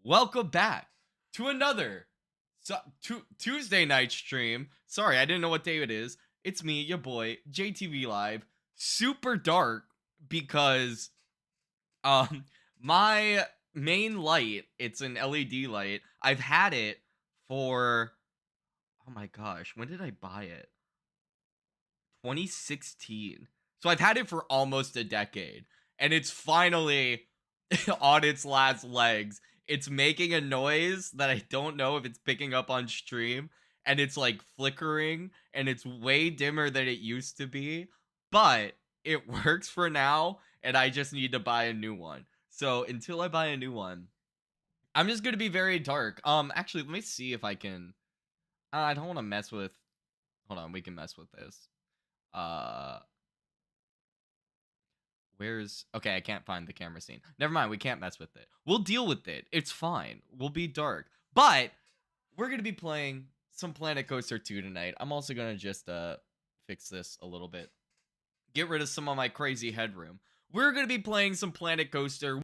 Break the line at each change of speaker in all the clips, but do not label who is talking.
Welcome back to another Tuesday night stream. Sorry, I didn't know what day it is. It's me, your boy, JTV Live. Super dark because um my main light, it's an LED light. I've had it for oh my gosh, when did I buy it? 2016. So I've had it for almost a decade, and it's finally on its last legs. It's making a noise that I don't know if it's picking up on stream, and it's like flickering, and it's way dimmer than it used to be, but it works for now, and I just need to buy a new one. So until I buy a new one, I'm just gonna be very dark. Actually, let me see if I can. I don't want to mess with. Hold on, we can mess with this. Uh, Where's okay, I can't find the camera scene. Never mind, we can't mess with it. We'll deal with it. It's fine. We'll be dark. But we're gonna be playing some Planet Coaster 2 tonight. I'm also gonna just fix this a little bit. Get rid of some of my crazy headroom. We're gonna be playing some Planet Coaster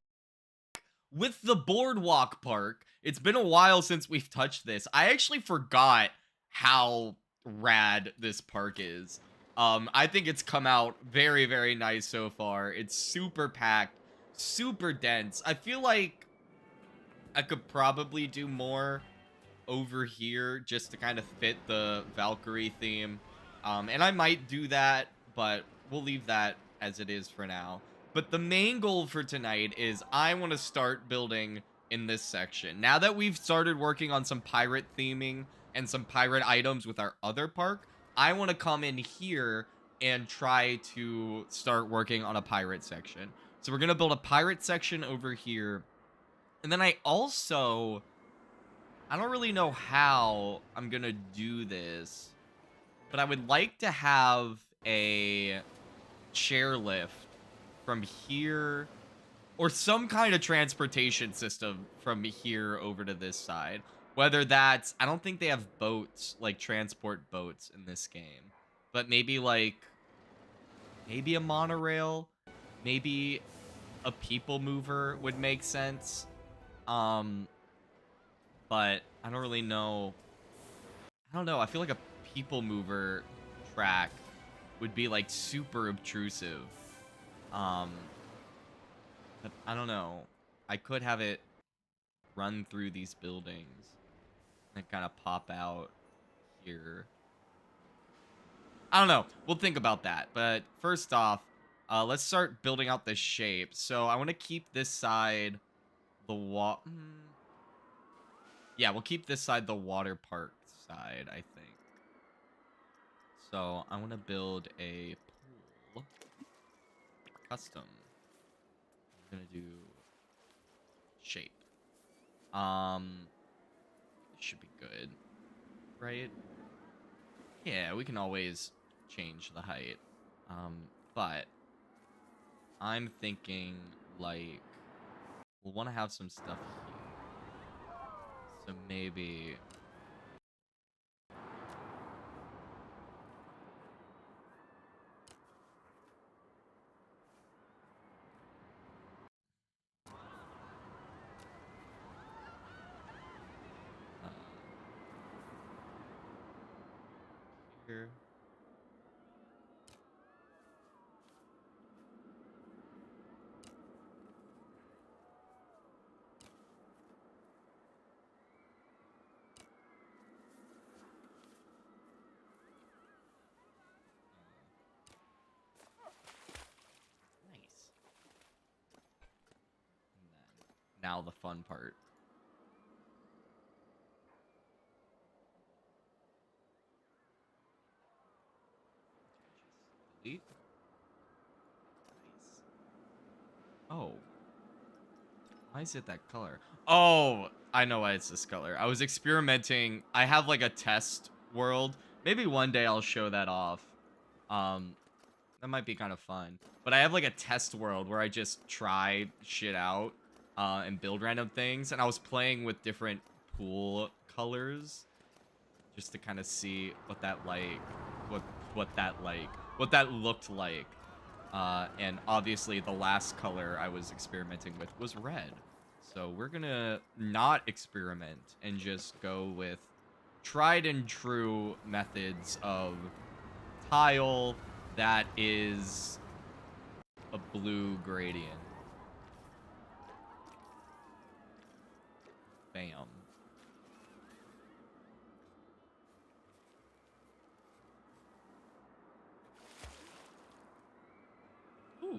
with the Boardwalk Park. It's been a while since we've touched this. I actually forgot how rad this park is. I think it's come out very, very nice so far. It's super packed, super dense. I feel like I could probably do more over here just to kind of fit the Valkyrie theme. And I might do that, but we'll leave that as it is for now. But the main goal for tonight is I want to start building in this section. Now that we've started working on some pirate theming and some pirate items with our other park, I want to come in here and try to start working on a pirate section. So we're going to build a pirate section over here. And then I don't really know how I'm going to do this, but I would like to have a chairlift from here, or some kind of transportation system from here over to this side. Whether that's, I don't think they have boats, like transport boats in this game, but maybe a monorail, maybe a people mover would make sense. But I don't really know. I don't know. I feel like a people mover track would be like super obtrusive. But I don't know. I could have it run through these buildings and kind of pop out here. I don't know. We'll think about that. But first off, let's start building out the shape. So I want to keep this side the Yeah, we'll keep this side the water park side, I think. So I want to build a pool. Custom. I'm gonna do shape. Should be good, right? Yeah, we can always change the height. But I'm thinking like we'll want to have some stuff here. So maybe here. Nice. And then now the fun part. Delete. Nice. Oh. Why is it that color? Oh, I know why it's this color. I was experimenting. I have like a test world. Maybe one day I'll show that off. That might be kind of fun. But I have like a test world where I just try shit out and build random things. And I was playing with different pool colors just to kind of see what that looked like. And obviously the last color I was experimenting with was red. So we're gonna not experiment and just go with tried and true methods of tile that is a blue gradient. Bam. Ooh.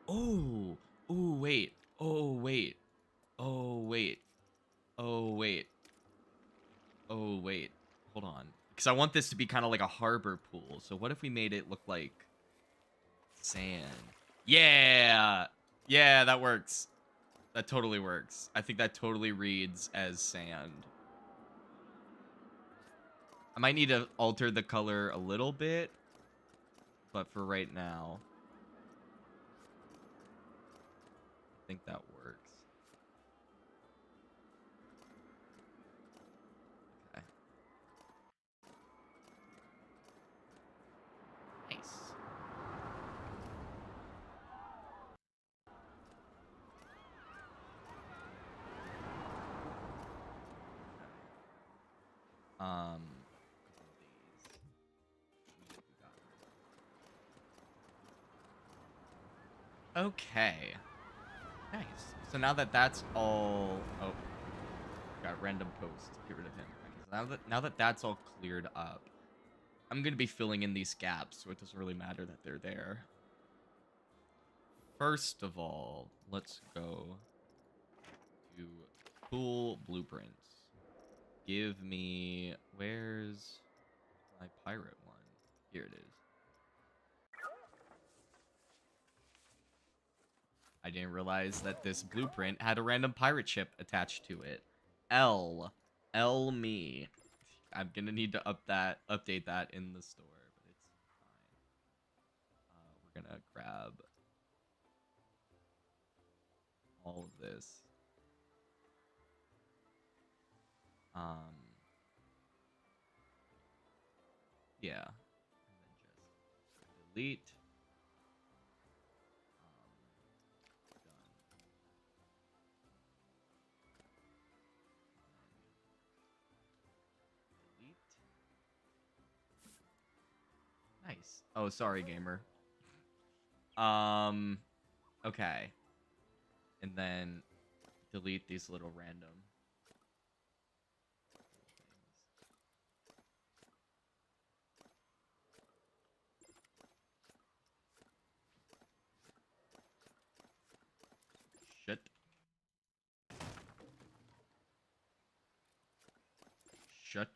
Oh. Oh, wait. Oh, wait. Oh, wait. Oh, wait. Oh, wait. Hold on. Because I want this to be kind of like a harbor pool. So what if we made it look like sand? Yeah! Yeah, that works. That totally works. I think that totally reads as sand. I might need to alter the color a little bit. But for right now, I think that works. Okay. Nice. Couple of these. Okay. Nice. So now that that's all... Oh. Got random post. Get rid of him. Okay, so now that that's all cleared up, I'm going to be filling in these gaps, so it doesn't really matter that they're there. First of all, let's go to cool blueprints. Give me... Where's my pirate one? Here it is. I didn't realize that this blueprint had a random pirate ship attached to it. L me. I'm gonna need to update that in the store, but it's fine. We're gonna grab all of this. Yeah. And then just delete. Done. Delete. Nice. Oh, sorry, gamer. Okay. And then delete these little random things. Shit. Shut.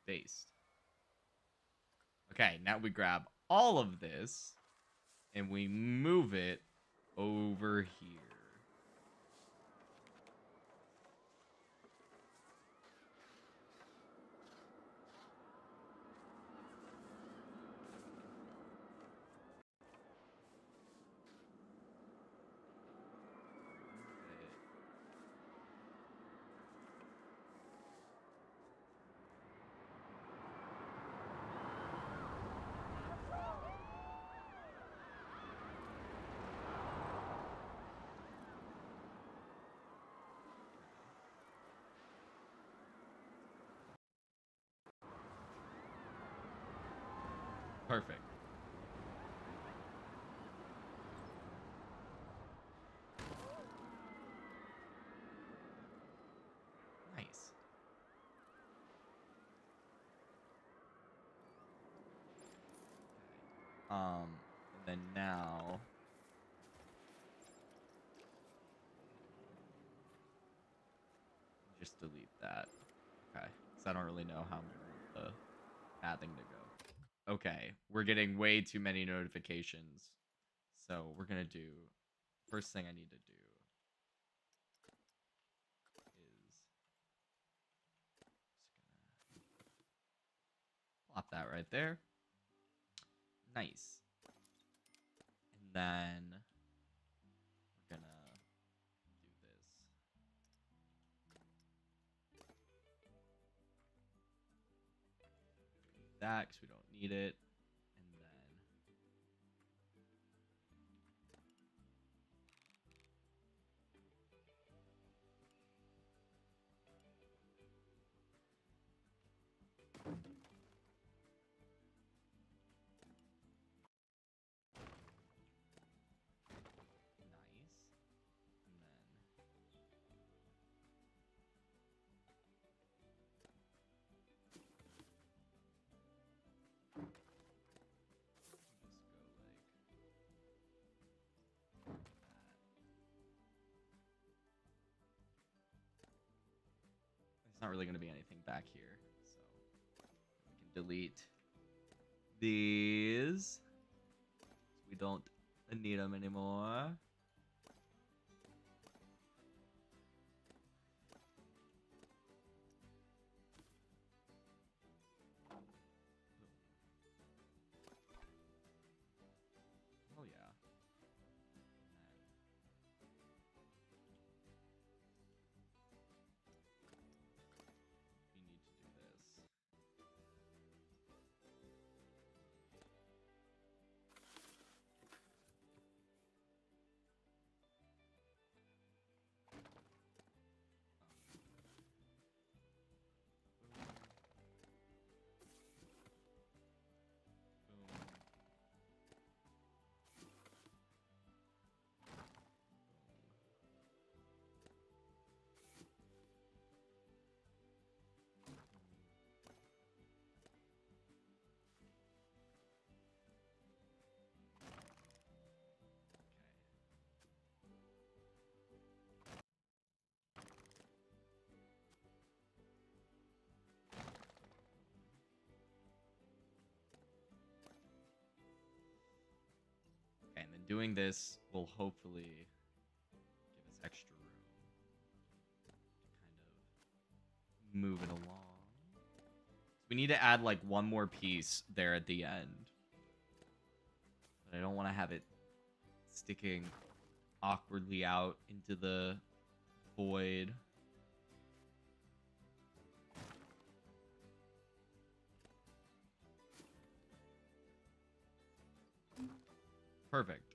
Based. Okay, now we grab all of this and we move it over here. Perfect. Nice. And then now just delete that. Okay, because I don't really know how I'm gonna that thing to go. Okay, we're getting way too many notifications. So we're gonna do first thing I need to do is just gonna plop that right there. Nice. And then we're gonna do this. that because we don't need it. And then there's not really going to be anything back here, so we can delete these. We don't need them anymore. Oh yeah. We need to do this. Okay, and then doing this will hopefully give us extra room to kind of move it along. We need to add like one more piece there at the end. But I don't want to have it sticking awkwardly out into the void. Perfect.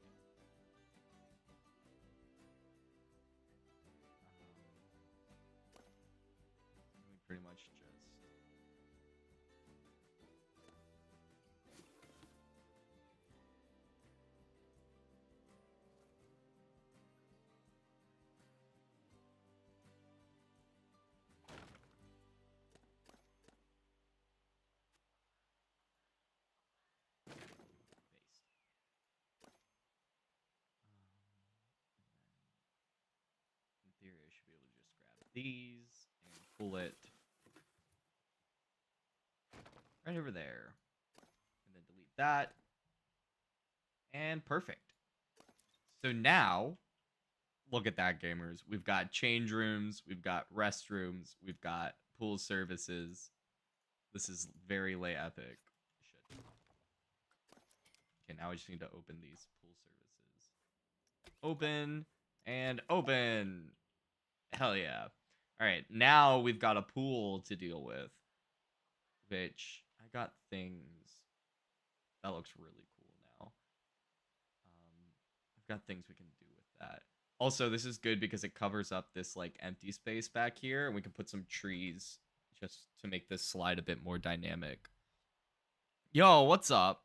We pretty much just... in theory, I should be able to just grab these and pull it right over there. And then delete that. And perfect. So now, look at that, gamers. We've got change rooms, we've got restrooms, we've got pool services. This is very lay epic. Shit. Okay, now I just need to open these pool services. Open and open. Hell yeah. All right, now we've got a pool to deal with, which I got things. That looks really cool now. I've got things we can do with that. Also, this is good because it covers up this like empty space back here, and we can put some trees just to make this slide a bit more dynamic. Yo, what's up?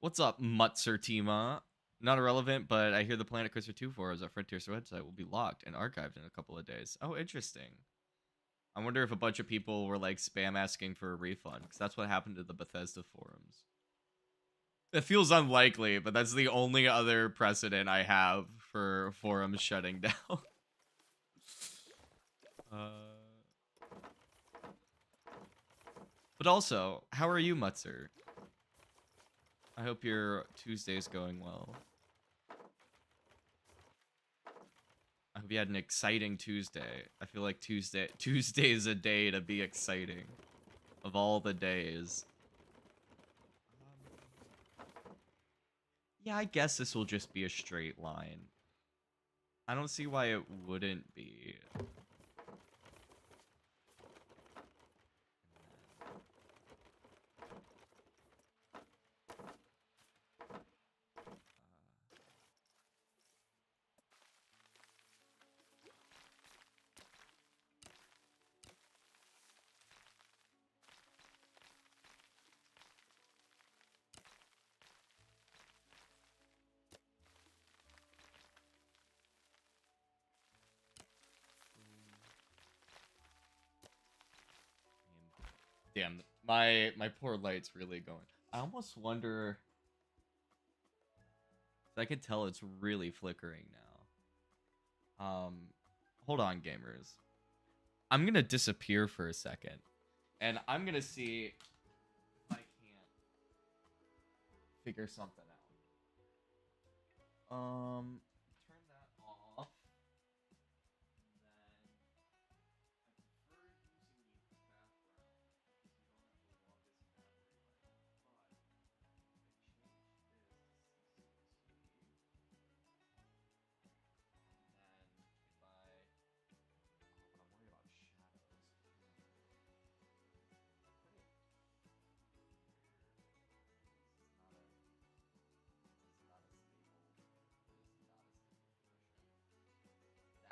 What's up, Mutzer Tima? Not irrelevant, but I hear the Planet Coaster 2 forums at Frontier's website will be locked and archived in a couple of days. Oh, interesting. I wonder if a bunch of people were like spam asking for a refund, because that's what happened to the Bethesda forums. It feels unlikely, but that's the only other precedent I have for forums shutting down. But also, how are you, Mutzer? I hope your Tuesday's going well. I hope you had an exciting Tuesday. I feel like Tuesday is a day to be exciting. Of all the days. Yeah, I guess this will just be a straight line. I don't see why it wouldn't be. Damn, my poor light's really going. I almost wonder. I could tell it's really flickering now. Hold on, gamers. I'm gonna disappear for a second, and I'm gonna see if I can't figure something out. Turn that off.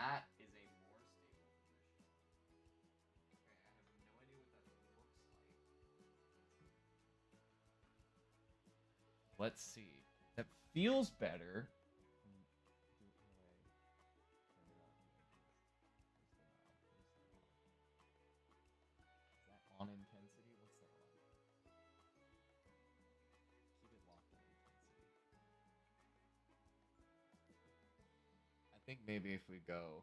That is a more stable position. Okay, I have no idea what that looks like. Let's see. That feels better. Is that on intensity? What's that on? Keep it locked on intensity. I think maybe if we go.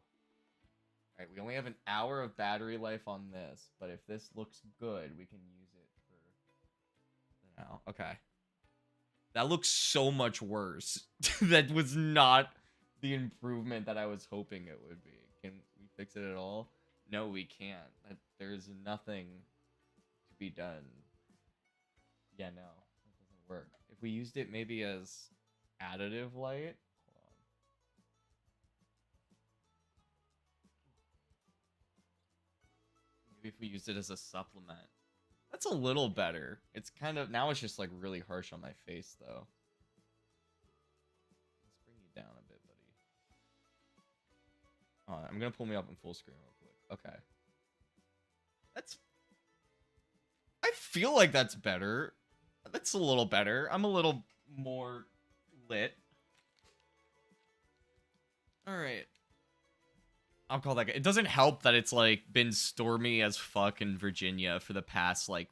Alright, we only have an hour of battery life on this, but if this looks good, we can use it for now. Okay. That looks so much worse. That was not the improvement that I was hoping it would be. Can we fix it at all? No, we can't. There's nothing to be done. Yeah, no. That doesn't work. If we used it maybe as additive light. Hold on. Maybe if we used it as a supplement. That's a little better. It's kind of... Now it's just like really harsh on my face though. Let's bring you down a bit, buddy. I'm gonna pull me up in full screen real quick. Okay. That's... I feel like that's better. That's a little better. I'm a little more lit. Alright. I'll call that good. It doesn't help that it's like been stormy as fuck in Virginia for the past like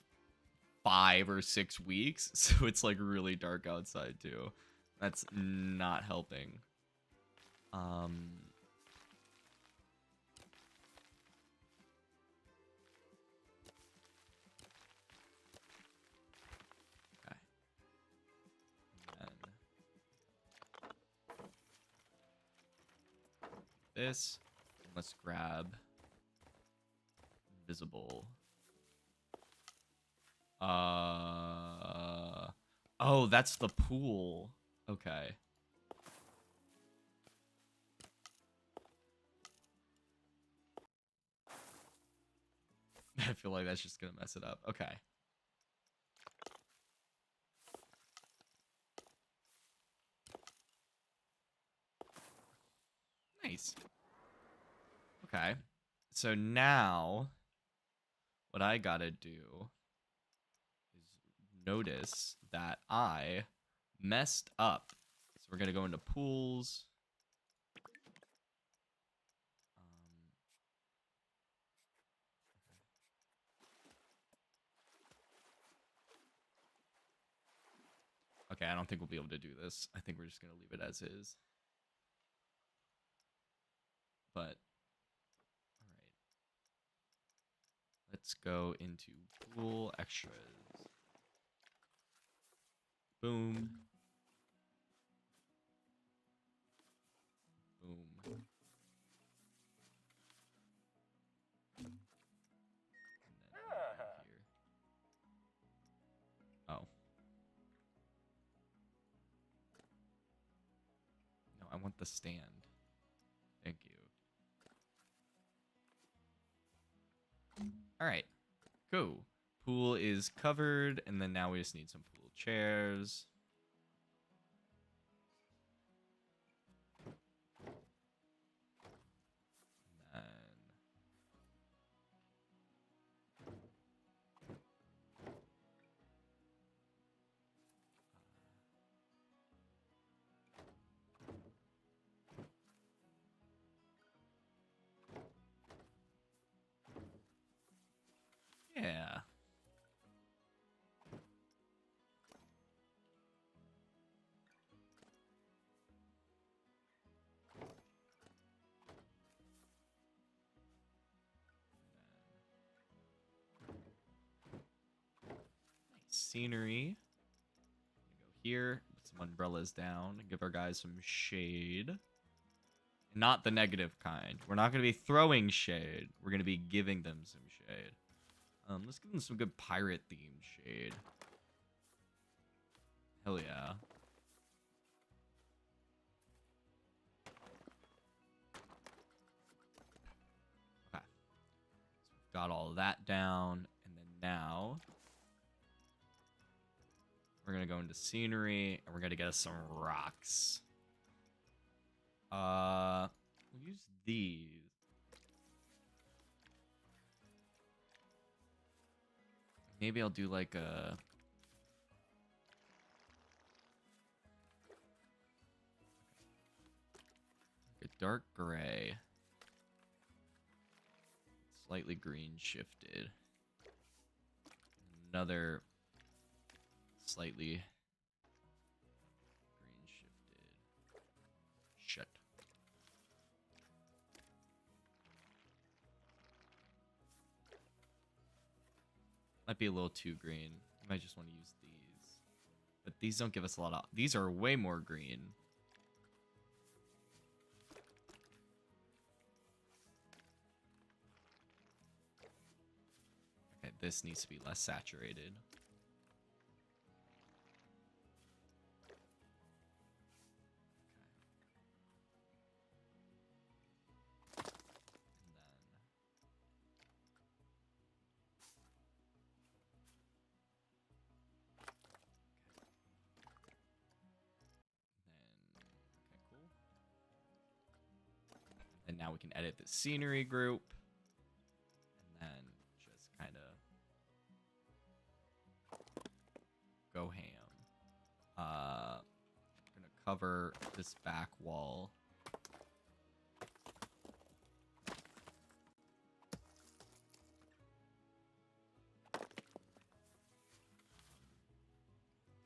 5 or 6 weeks. So it's like really dark outside too. That's not helping. This. Let's grab visible. Oh, that's the pool. Okay. I feel like that's just gonna mess it up. Okay. Nice. Okay. So now, what I gotta do is notice that I messed up. So we're gonna go into pools. Okay, I don't think we'll be able to do this. I think we're just gonna leave it as is. But, alright. Let's go into pool extras. Boom. Boom. And then here. Oh. No, I want the stand. Thank you. Alright. Cool. Pool is covered, and then now we just need some pool chairs. And then... Yeah. scenery. Go here, put some umbrellas down, give our guys some shade. Not the negative kind. We're not going to be throwing shade. We're going to be giving them some shade. Let's give them some good pirate themed shade. Hell yeah. Okay. So we've got all that down. And then now we're going to go into scenery and we're going to get us some rocks. We'll use these. Maybe I'll do like a dark gray. Slightly green shifted. Another slightly green shifted. Shit. Might be a little too green. I might just want to use these. But these don't give us a lot of... These are way more green. Okay, this needs to be less saturated. And now we can edit the scenery group. And then just kind of go ham. I'm going to cover this back wall.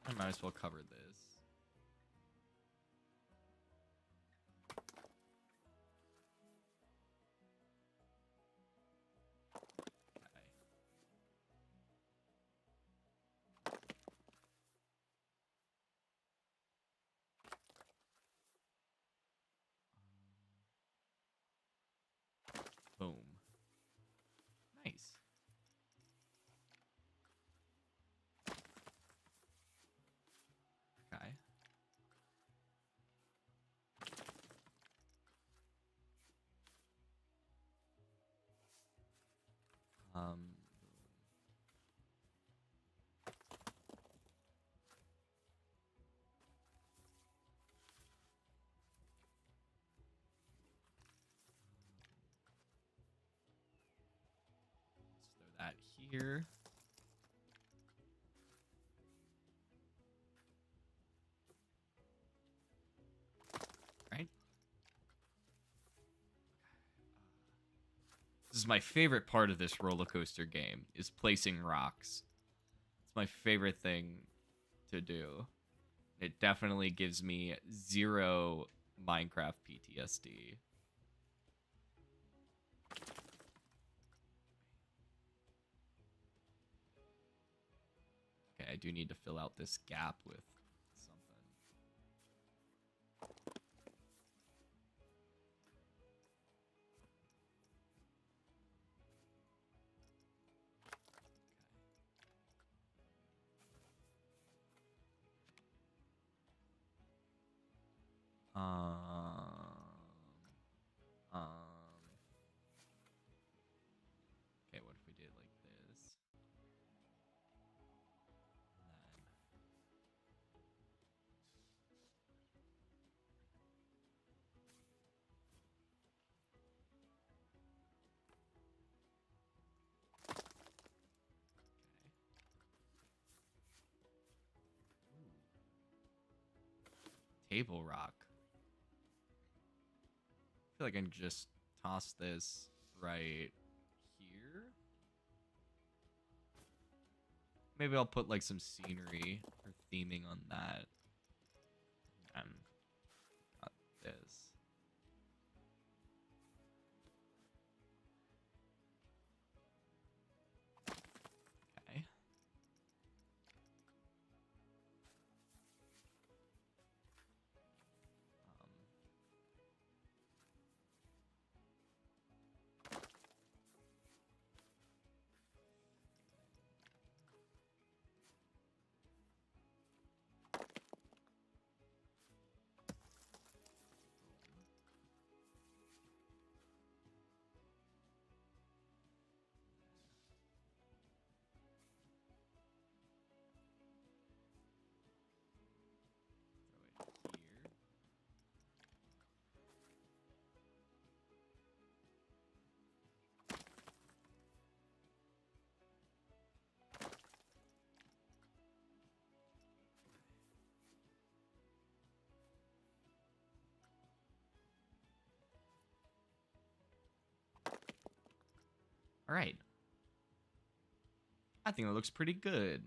I might as well cover this. Boom. Nice. Okay. Let's throw that here. Right? This is my favorite part of this roller coaster game, is placing rocks. It's my favorite thing to do. It definitely gives me zero Minecraft PTSD. Okay, I do need to fill out this gap with something. Okay, what if we did like this? Table rock. I feel like I can just toss this right here. Maybe I'll put like some scenery or theming on that. And got this. Okay. All right. I think that looks pretty good.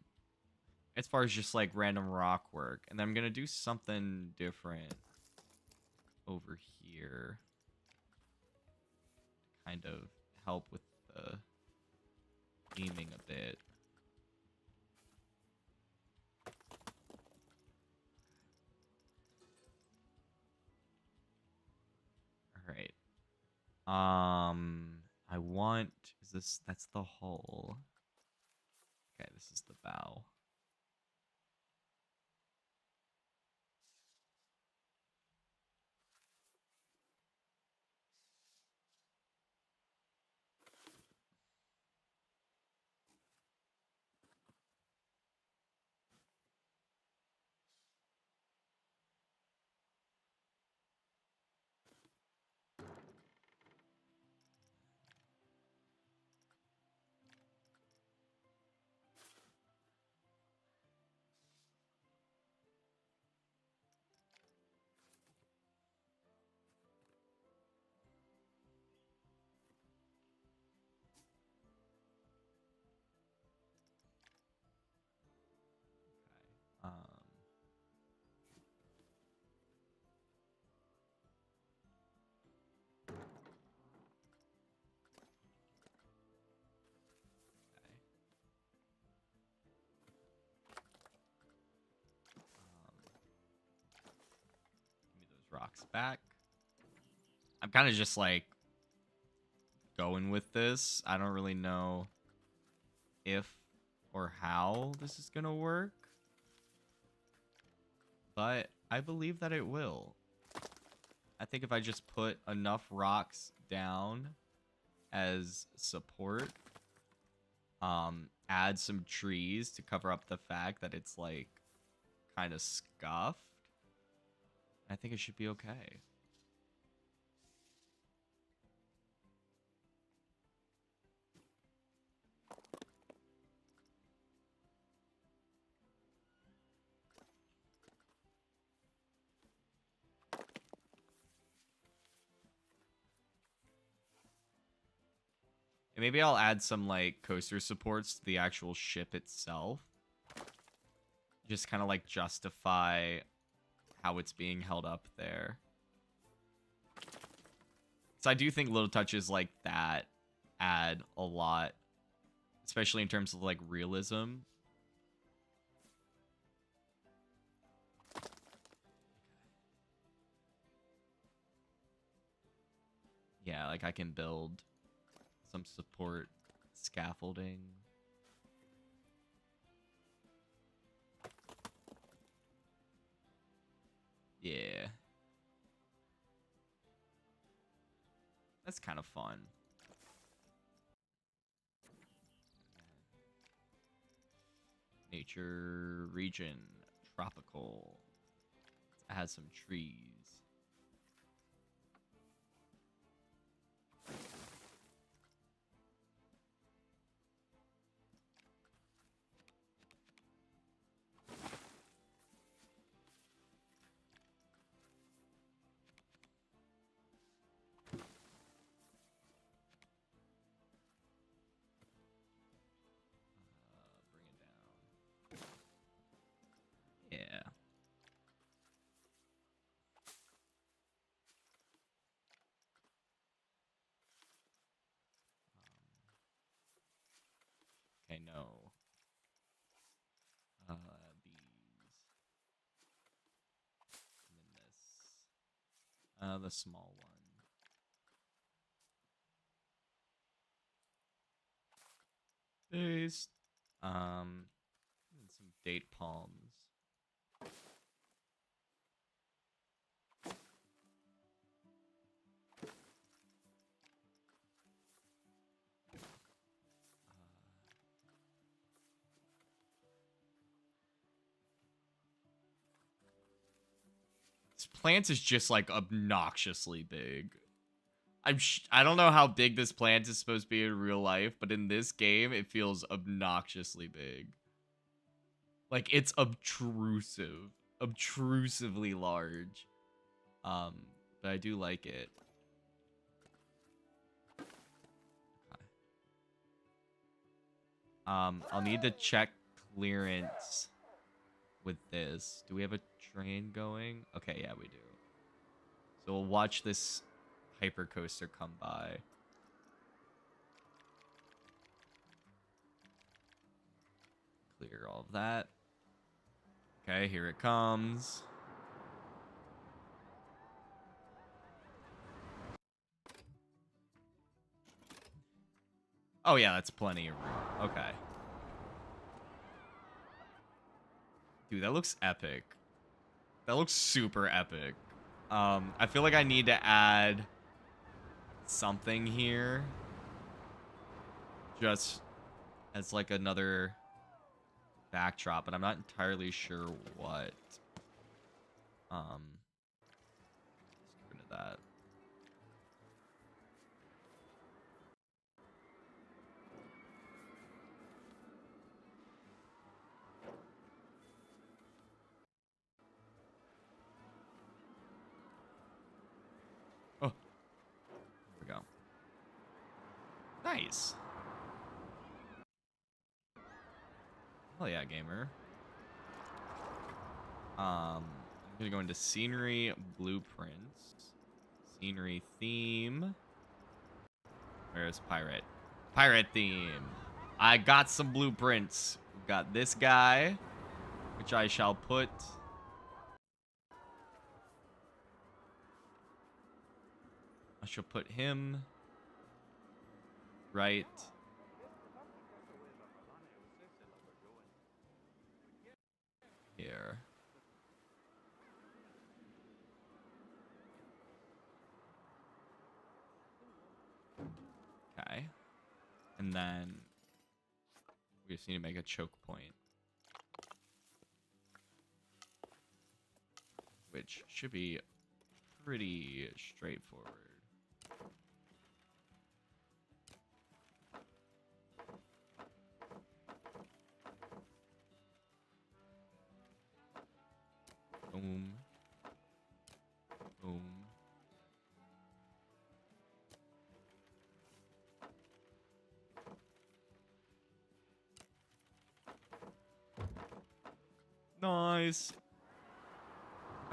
As far as just like random rock work. And then I'm going to do something different over here. Kind of help with the aiming a bit. All right. I want, that's the hull. Okay, this is the bow. Okay. Give me those rocks back. I'm kind of just like going with this. I don't really know if or how this is gonna work, but I believe that it will. I think if I just put enough rocks down as support, add some trees to cover up the fact that it's like kind of scuffed, I think it should be okay. And maybe I'll add some like coaster supports to the actual ship itself. Just kind of like justify how it's being held up there. So I do think little touches like that add a lot, especially in terms of like realism. Yeah, like I can build some support scaffolding. Yeah. That's kind of fun. Nature region, tropical. It has some trees. Bring it down. Yeah. Okay, no. These. And then this. The small one. Paste. And some date palms. This plant is just like obnoxiously big. I don't know how big this plant is supposed to be in real life, but in this game, it feels obnoxiously big. Like, it's obtrusive. Obtrusively large. But I do like it. Okay. I'll need to check clearance with this. Do we have a train going? Okay, yeah, we do. So we'll watch this hyper coaster come by. Clear all of that. Okay, here it comes. Oh yeah, that's plenty of room. Okay. Dude, that looks epic. That looks super epic. I feel like I need to add something here. Just as like another backdrop, but I'm not entirely sure what. Let's get rid of that. Oh, there we go. Nice. Hell yeah, gamer. I'm gonna go into scenery, blueprints, scenery theme. Where's pirate? Pirate theme. I got some blueprints. We've got this guy, which I shall put. I shall put him right here. Okay. And then we just need to make a choke point, which should be pretty straightforward. Boom. Boom. Nice.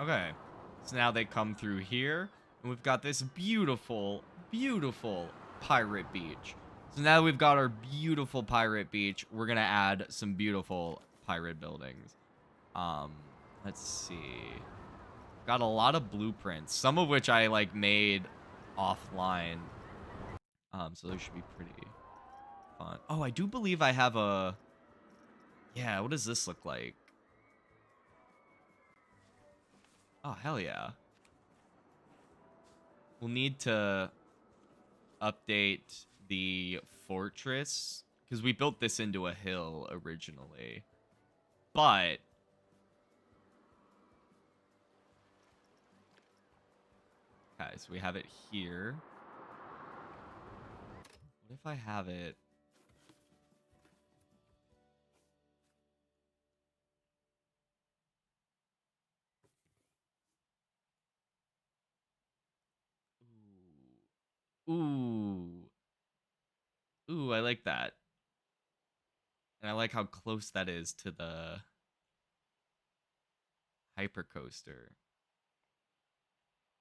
Okay. So now they come through here, and we've got this beautiful, beautiful pirate beach. So now we've got our beautiful pirate beach. We're gonna add some beautiful pirate buildings. Let's see. Got a lot of blueprints, some of which I like made offline. So those should be pretty fun. Oh, I do believe I have a. Yeah, what does this look like? Oh, hell yeah. We'll need to update the fortress because we built this into a hill originally. But okay, so we have it here. What if I have it? Ooh. Ooh, I like that. And I like how close that is to the hypercoaster.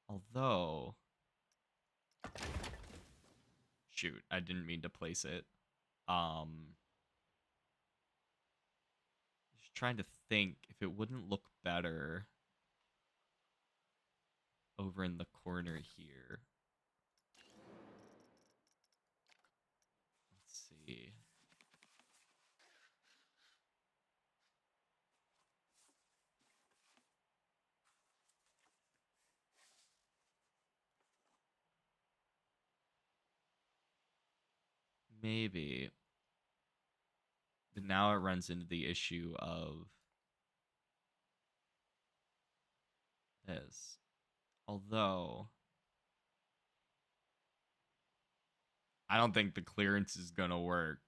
Although, shoot, I didn't mean to place it. Just trying to think if it wouldn't look better over in the corner here. Let's see. Maybe. But now it runs into the issue of this. Although, I don't think the clearance is going to work.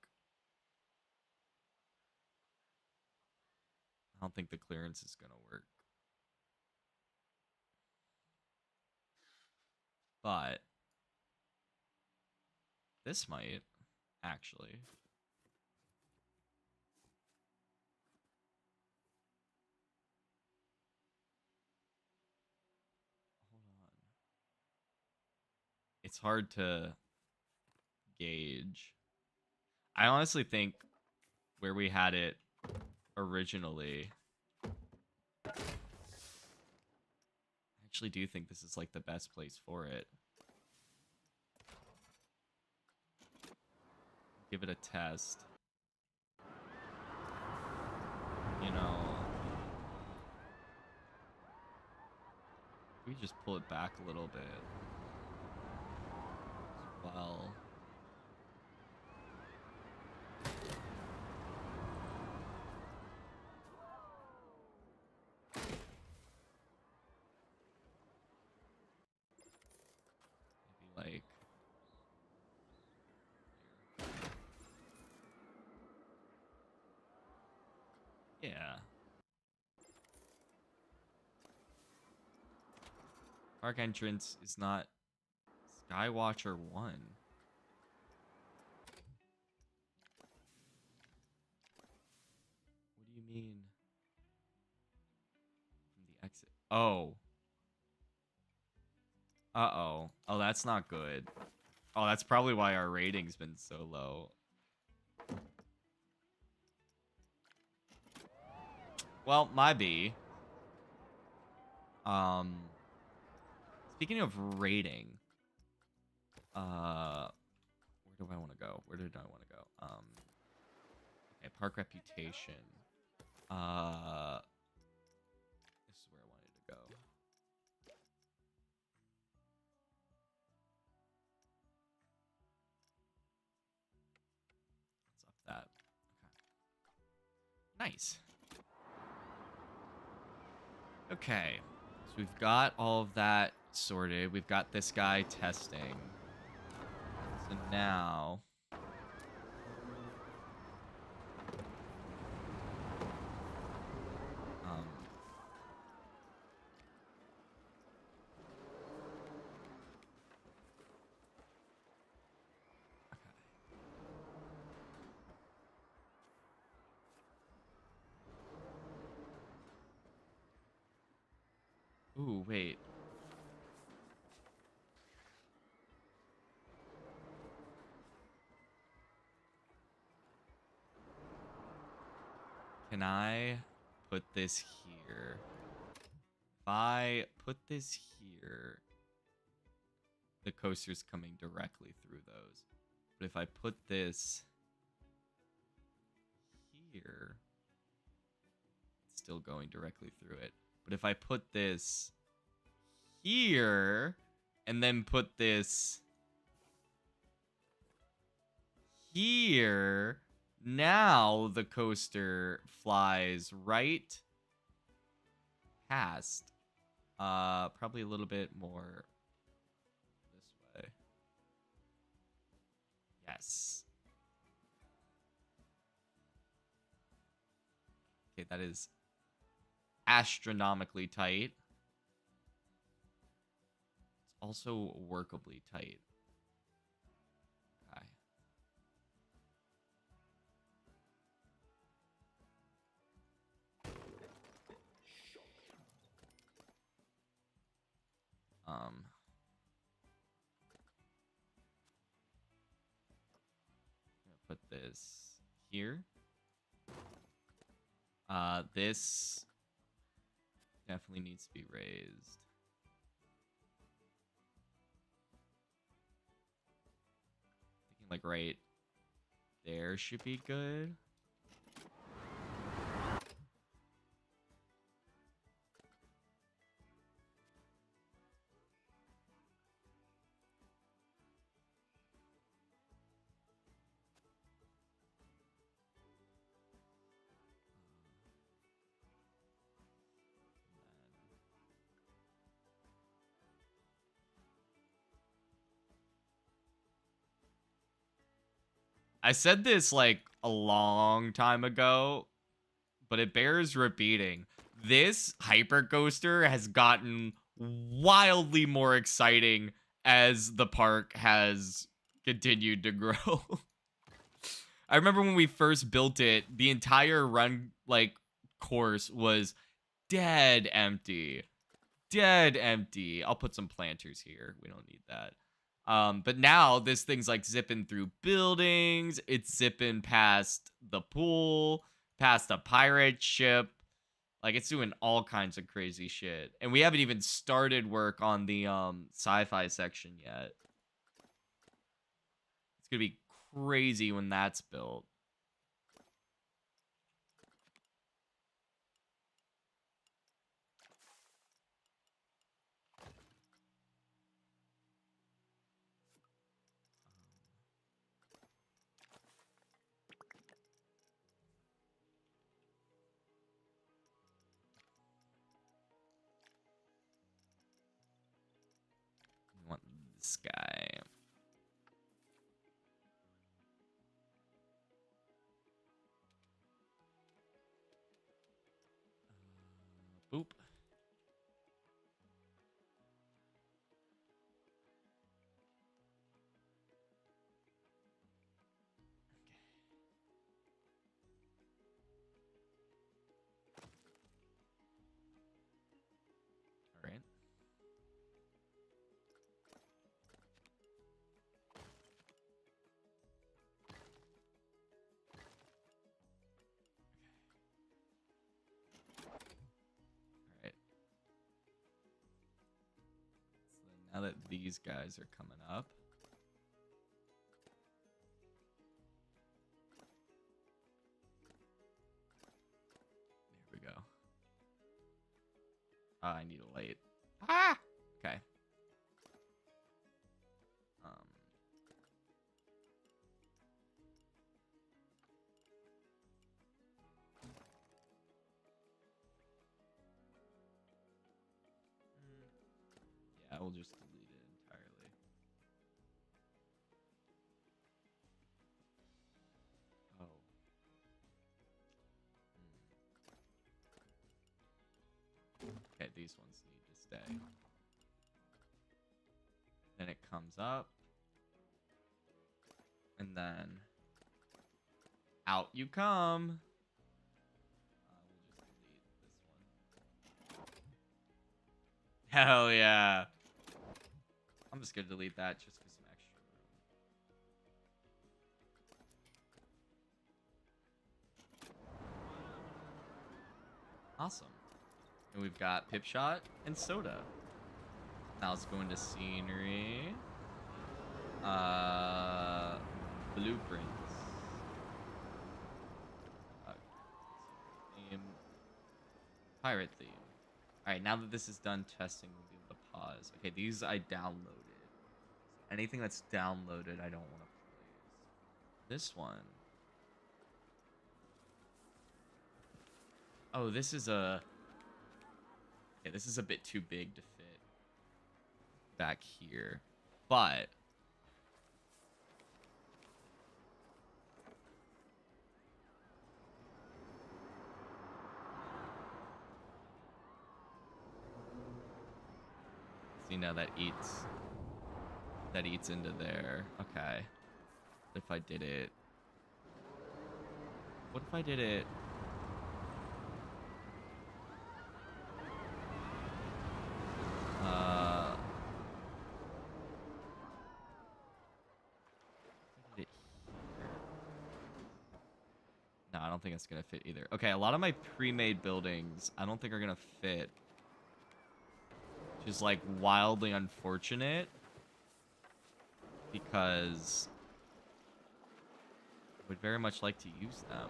I don't think the clearance is going to work. But this might, actually. It's hard to gauge. I honestly think where we had it originally, I actually do think this is like the best place for it. Give it a test. You know, we just pull it back a little bit as well. Maybe like here. Yeah. Park entrance is not Skywatcher 1. What do you mean? From the exit. Oh. Uh-oh. Oh, that's not good. Oh, that's probably why our rating's been so low. Well, my B. Speaking of rating, where do I want to go? Where did I want to go? Okay, park reputation. This is where I wanted to go. Let's up that. Okay. Nice. Okay, so we've got all of that sorted. We've got this guy testing. So now... Ooh, wait. Can I put this here? If I put this here, the coaster's coming directly through those. But if I put this here, it's still going directly through it. But if I put this here and then put this here, now the coaster flies right past. Probably a little bit more this way. Yes. Okay, that is astronomically tight. It's also workably tight. Okay. I'm gonna put this here. This definitely needs to be raised. Thinking like right there should be good. I said this like a long time ago, but it bears repeating. This hyper coaster has gotten wildly more exciting as the park has continued to grow. I remember when we first built it, the entire run like course was dead empty. Dead empty. I'll put some planters here. We don't need that. But now this thing's like zipping through buildings. It's zipping past the pool, past a pirate ship. Like it's doing all kinds of crazy shit. And we haven't even started work on the sci-fi section yet. It's gonna be crazy when that's built. I want this guy. Boop. All right. All right. So now that these guys are coming up. There we go. I need a light. Ah! Okay. Yeah, we'll just delete it entirely. Oh. Okay, these ones need to stay. Then it comes up. And then out you come. We'll just delete this one. Hell yeah. I'm just gonna delete that just for some extra room. Awesome. And we've got Pip Shot and Soda. Now let's go into scenery. Blueprints. Theme. Pirate theme. Alright, now that this is done testing, we'll be able to pause. Okay, these I downloaded. Anything that's downloaded, I don't want to play. This one. Oh, this is a... Okay, this is a bit too big to fit back here. But... See, now that eats into there. Okay. What if I did it? What if I did it? No, I don't think it's gonna fit either. Okay, a lot of my pre-made buildings, I don't think are gonna fit. Which is like wildly unfortunate. Because I would very much like to use them.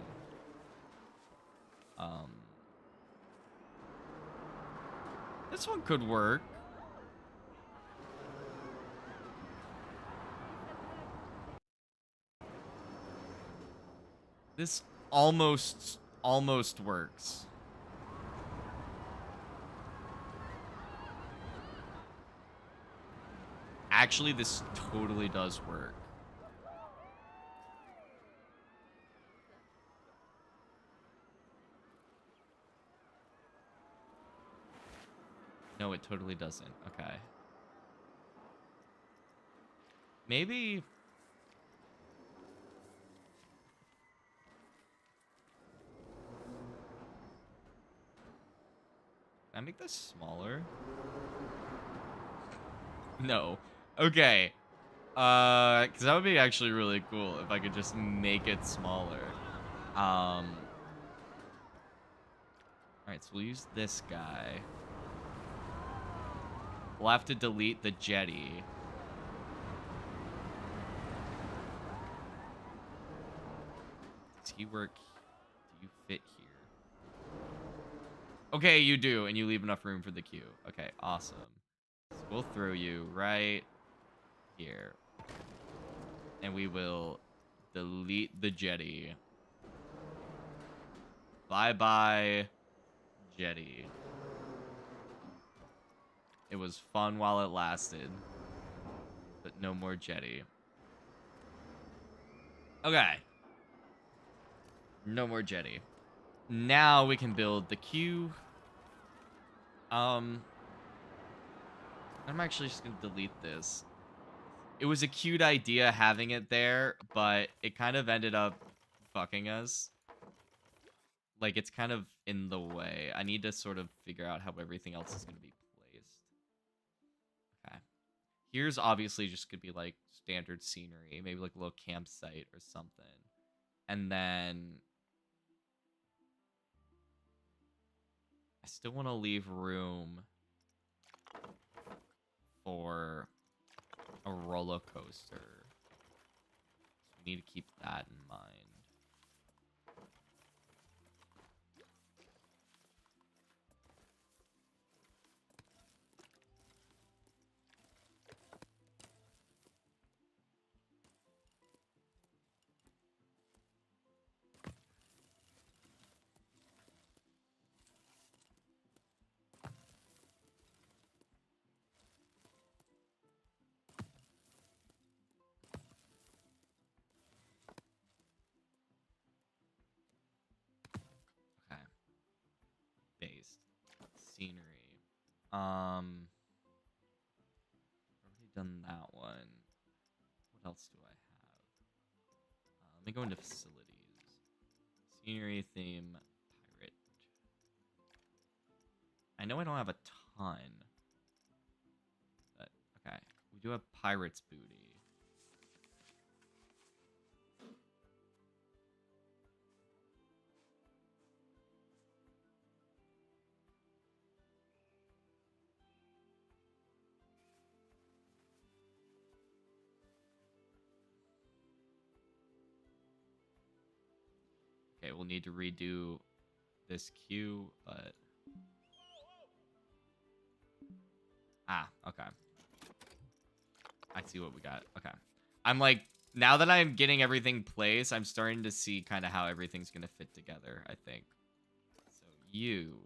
This one could work. This almost works. Actually, this totally does work. No, it totally doesn't. Okay. Maybe... Can I make this smaller? No. Okay. Because that would be actually really cool if I could just make it smaller. All right, so we'll use this guy. We'll have to delete the jetty. Does he work? Do you fit here? Okay, you do, and you leave enough room for the queue. Okay, awesome. So we'll throw you right here. And we will delete the jetty. Bye-bye, jetty. It was fun while it lasted. But no more jetty. Okay. No more jetty. Now we can build the queue. I'm actually just gonna delete this. It was a cute idea having it there, but it kind of ended up fucking us. Like, it's kind of in the way. I need to sort of figure out how everything else is gonna be placed. Okay. Here's obviously just gonna be, like, standard scenery. Maybe, like, a little campsite or something. And then I still want to leave room for a roller coaster. So we need to keep that in mind. Okay. Based. Scenery. Already done that one. What else do I have? Let me go into facilities. Scenery, theme, pirate. I know I don't have a ton. But, okay. We do have pirate's booty. Okay, we'll need to redo this queue, but... Ah, okay. I see what we got. Okay. I'm like, now that I'm getting everything placed, I'm starting to see kind of how everything's going to fit together, I think. So you...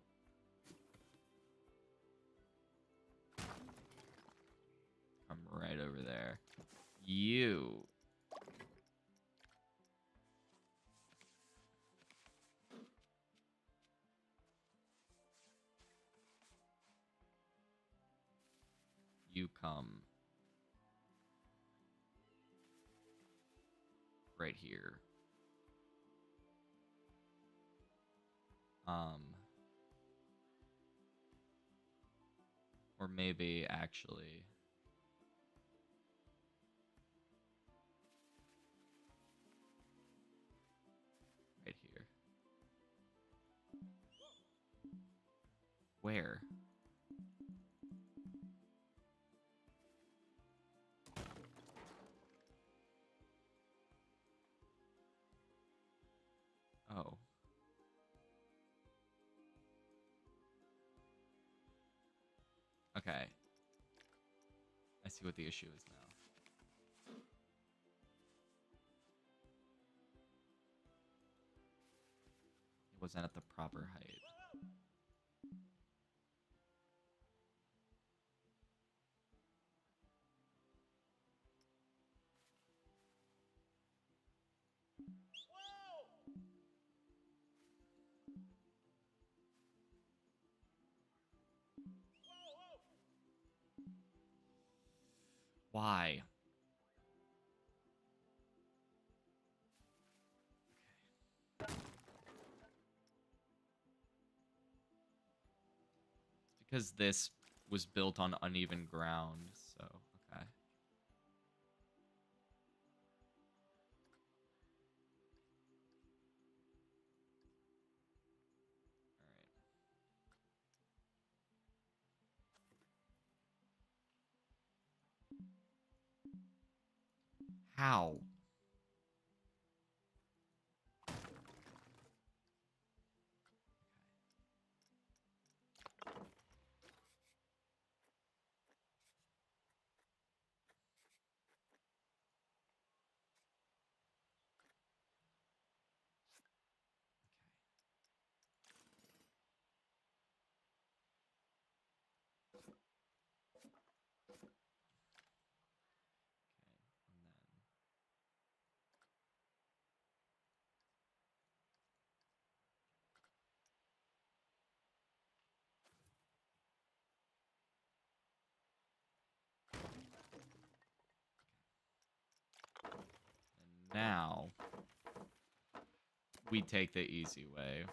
come right over there. You... you come... right here. Or maybe, actually... right here. Where? Oh. Okay. I see what the issue is now. It wasn't at the proper height. Why? Because this was built on uneven ground, so, okay. How? And now we take the easy way.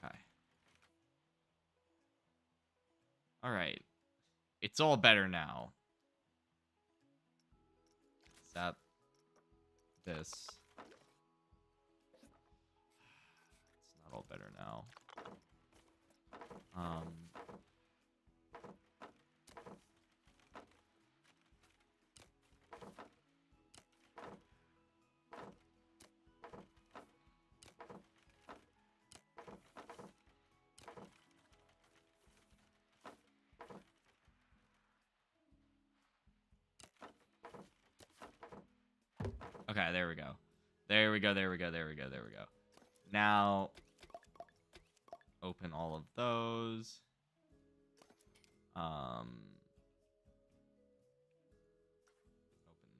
Okay. All right. It's all better now. Except this. It's not all better now. Okay, there we go. There we go, there we go, there we go, there we go. Now, open all of those. Open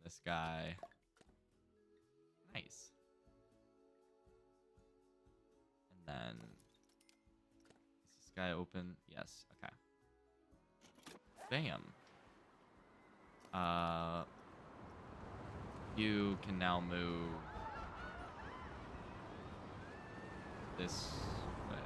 this guy. Nice. And then, is this guy open? Yes, okay. Damn. You can now move this way.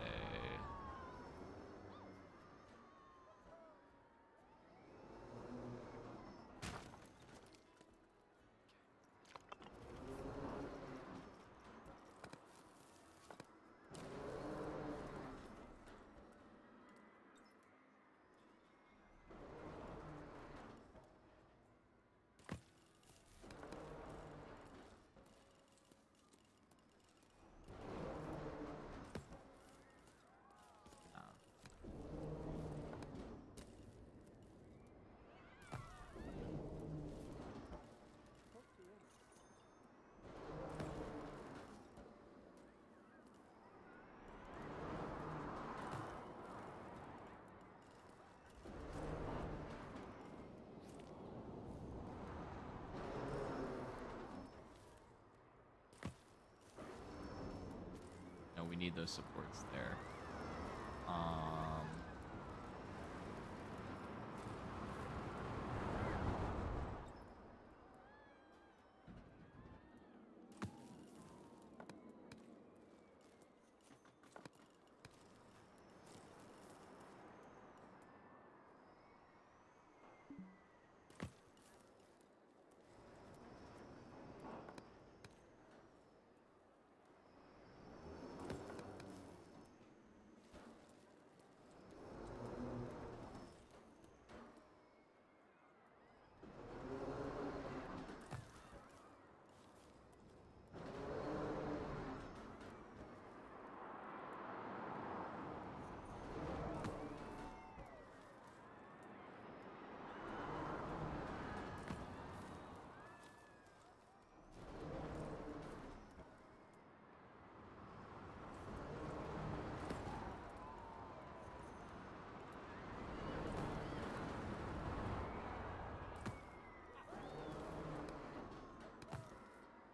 No, we need those supports there.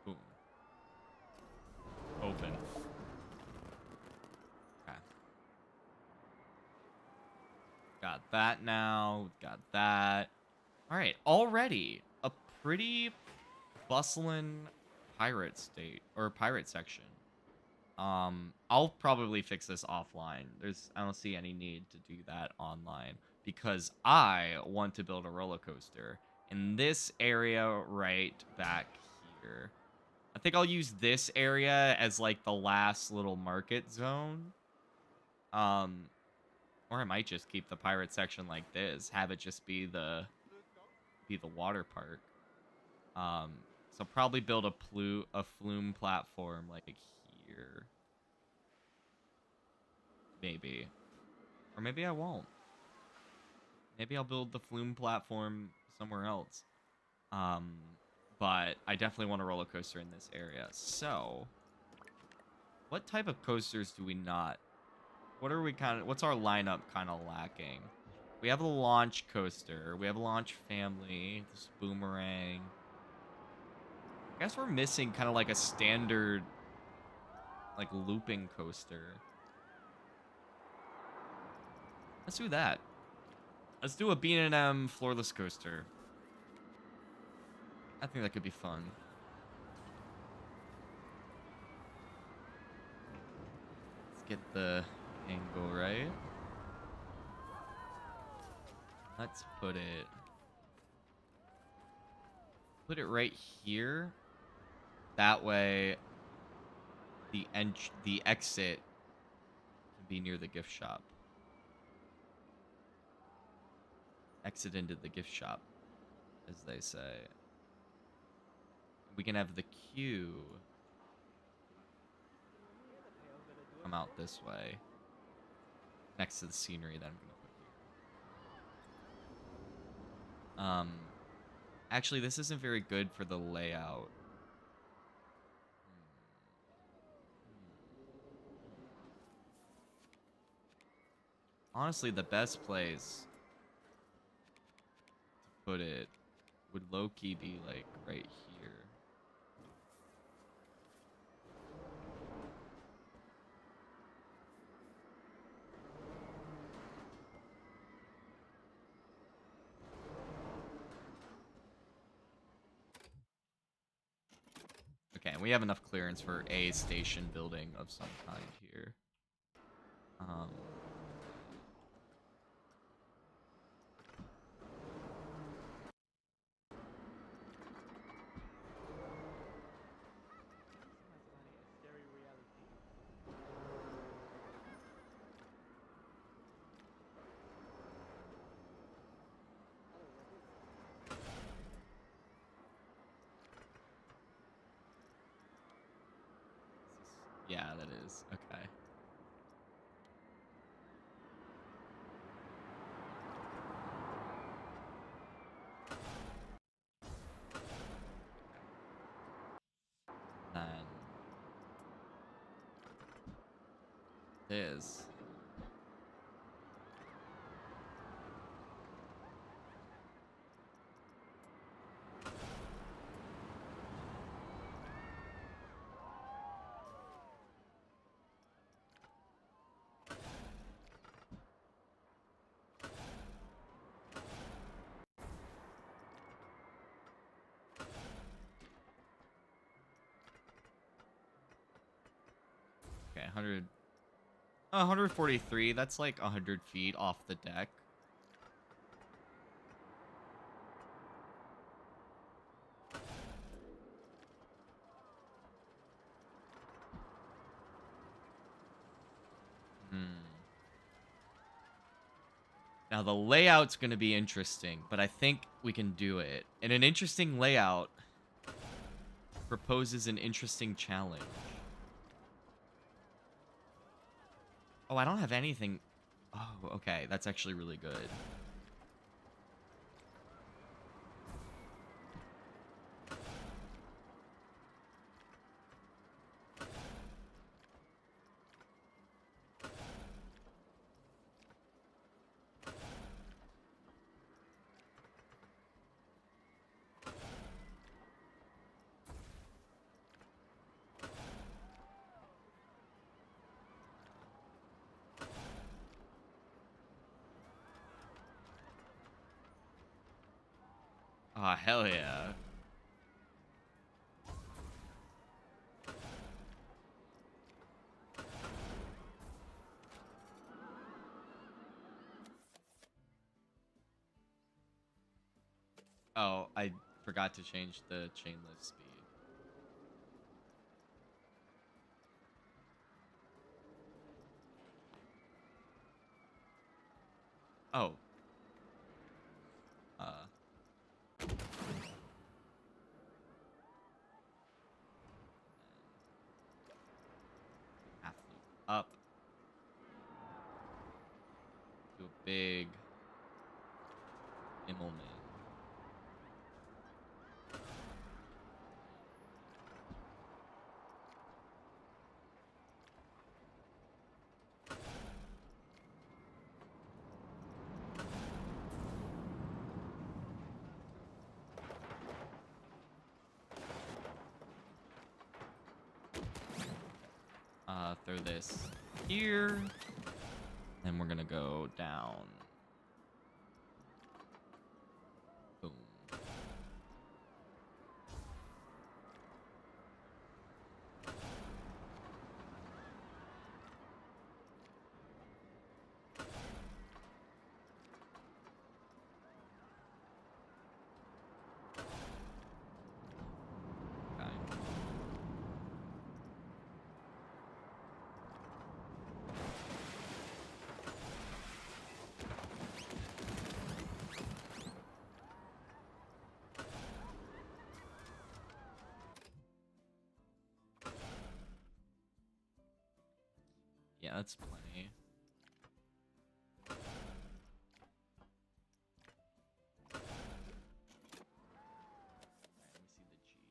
Boom. Open. Okay. Got that now. Got that. All right. Already a pretty bustling pirate state or pirate section. I'll probably fix this offline. I don't see any need to do that online because I want to build a roller coaster in this area right back here. I think I'll use this area as like the last little market zone. Or I might just keep the pirate section like this, have it just be the water park. So probably build a flume platform like here. Maybe. Or maybe I won't. Maybe I'll build the flume platform somewhere else. But I definitely want a roller coaster in this area. So, what type of coasters do we not? What's our lineup kind of lacking? We have a launch coaster. We have a launch family. This boomerang. I guess we're missing kind of like a standard, like looping coaster. Let's do that. Let's do a B&M floorless coaster. I think that could be fun. Let's get the angle right. Let's put it right here. That way the exit can be near the gift shop. Exit into the gift shop, as they say. We can have the queue come out this way, next to the scenery that I'm gonna put here. Actually, this isn't very good for the layout. Honestly, the best place to put it would low-key be like right here. Okay, and we have enough clearance for a station building of some kind here. Yeah, that is. Okay. Then this. Okay, 143. That's like 100 feet off the deck. Now, the layout's going to be interesting, but I think we can do it. And an interesting layout proposes an interesting challenge. Oh, I don't have anything. Oh, okay. That's actually really good. Oh, hell yeah. Oh, I forgot to change the chainless speed. Oh. Uh. Half loop up. Do a big Immelman. Throw this here. Then we're gonna go down. Boom. Okay. Yeah, that's plenty. Let me see the G's.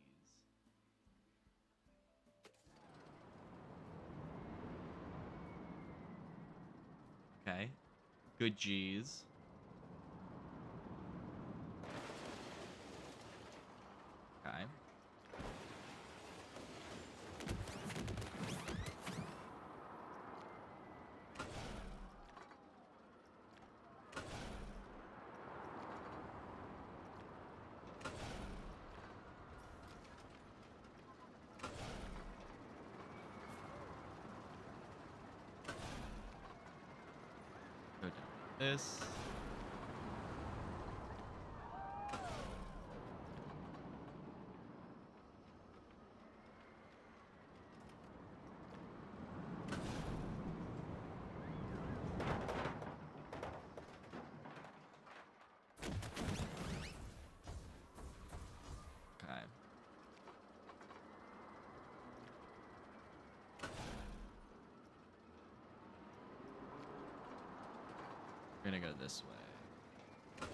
Okay. Good G's. Okay. Go down like this. Okay. We're gonna go this way. Okay.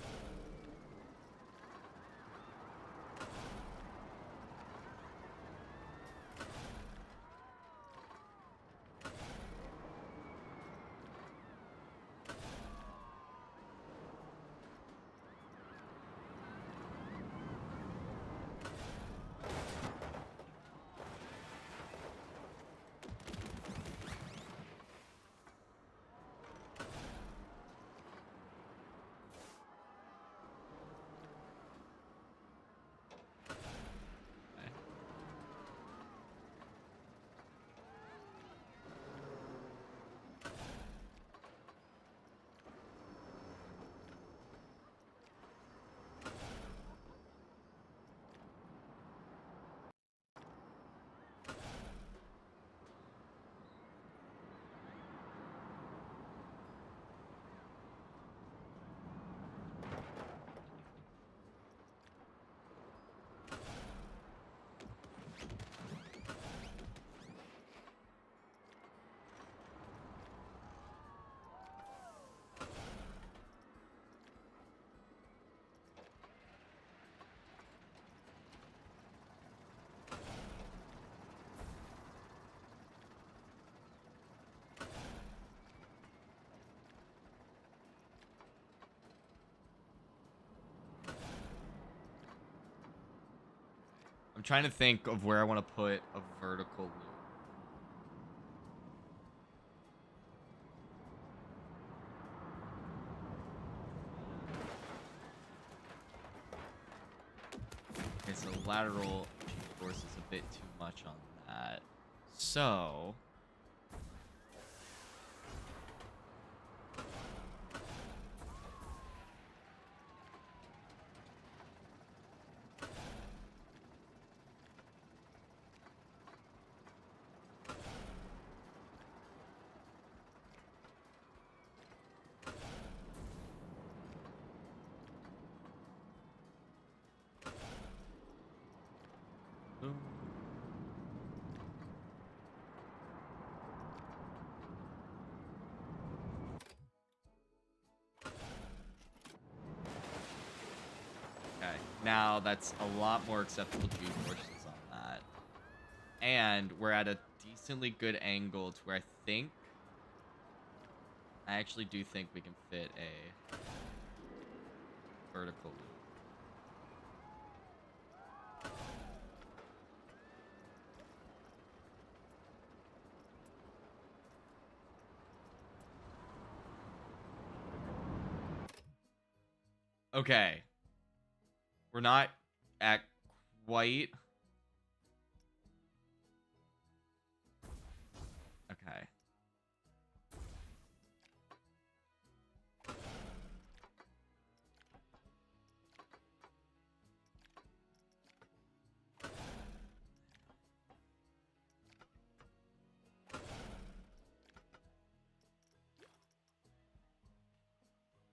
I'm trying to think of where I want to put a vertical loop. Okay, so lateral G-force is a bit too much on that. So Now that's a lot more acceptable G-forces on that. And we're at a decently good angle to where I actually do think we can fit a vertical loop. Okay. We're not at quite... Okay.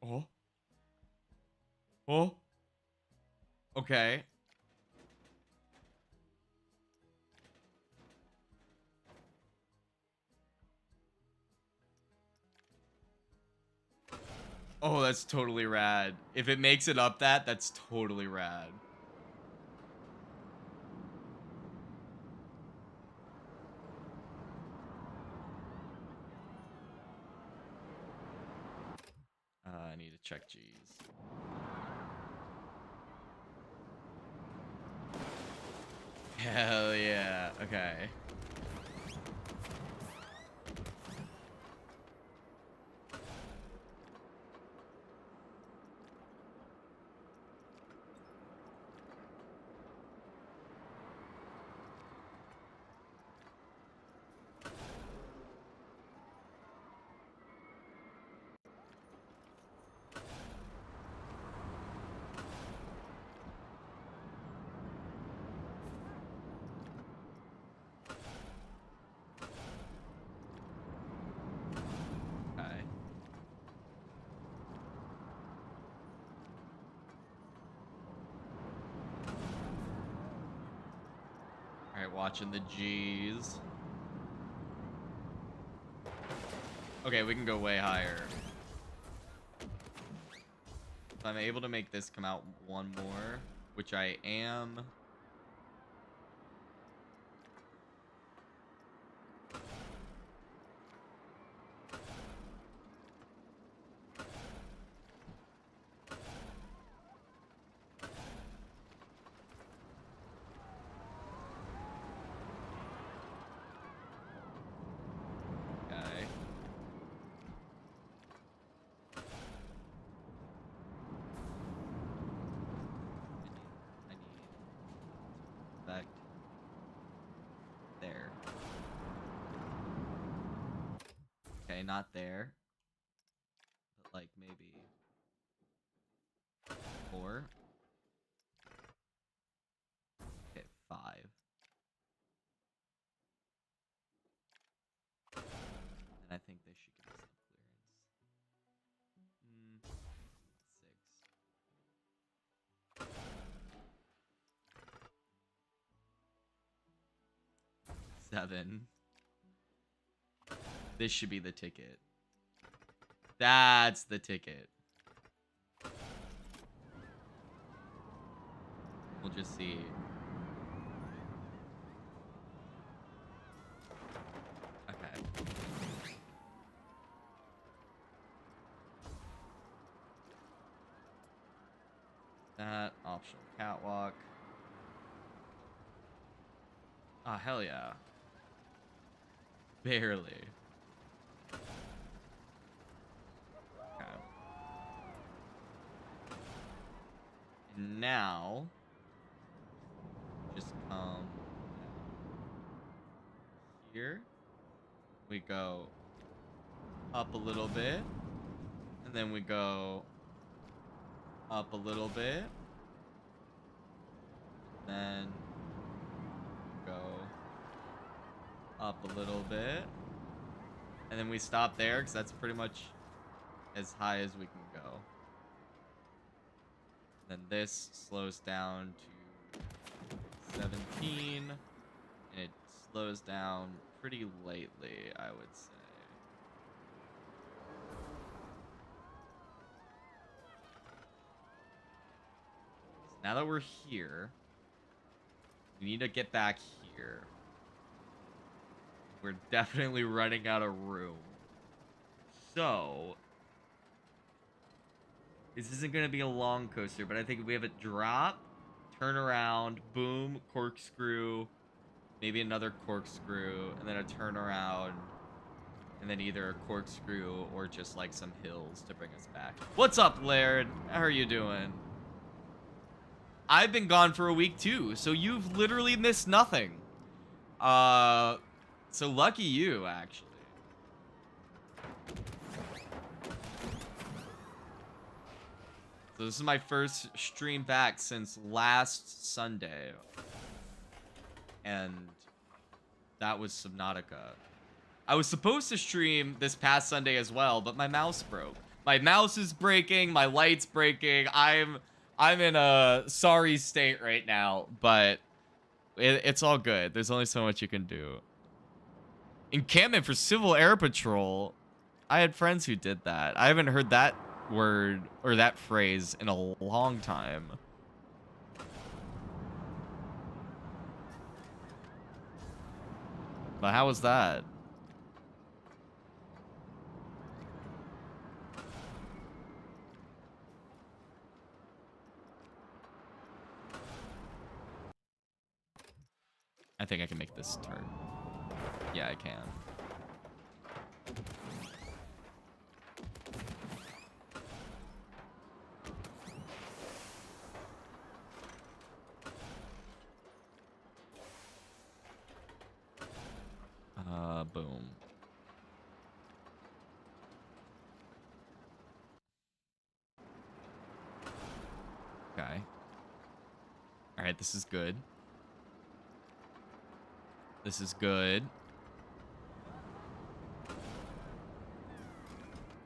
Oh. Oh. Okay. Oh, that's totally rad. If it makes it up that's totally rad. I need to check G's. Hell yeah. Okay. Alright, watching the G's. Okay, we can go way higher. If I'm able to make this come out one more, which I am... Okay. I need back there. Okay, not there. But like maybe 4. Okay, 5. And I think they should give us some clearance. 6. 7. This should be the ticket. That's the ticket. We'll just see. Okay. That optional catwalk. Oh, hell yeah. Barely. Okay. And now, just come here. We go up a little bit. And then we go up a little bit. Then go up a little bit. And then we stop there because that's pretty much as high as we can go. Then this slows down to 17. And it slows down pretty lately, I would say. Now that we're here, we need to get back here. We're definitely running out of room. So, this isn't going to be a long coaster, but I think if we have a drop, turn around, boom, corkscrew, maybe another corkscrew, and then a turnaround, and then either a corkscrew or just like some hills to bring us back. What's up, Laird? How are you doing? I've been gone for a week too, so you've literally missed nothing. So lucky you, actually. So this is my first stream back since last Sunday. And that was Subnautica. I was supposed to stream this past Sunday as well, but my mouse broke. My mouse is breaking, my light's breaking. I'm in a sorry state right now, but it's all good. There's only so much you can do. Encampment for Civil Air Patrol. I had friends who did that. I haven't heard that word or that phrase in a long time. But how was that? I think I can make this turn. Yeah, I can. Boom. Okay. All right, this is good. This is good.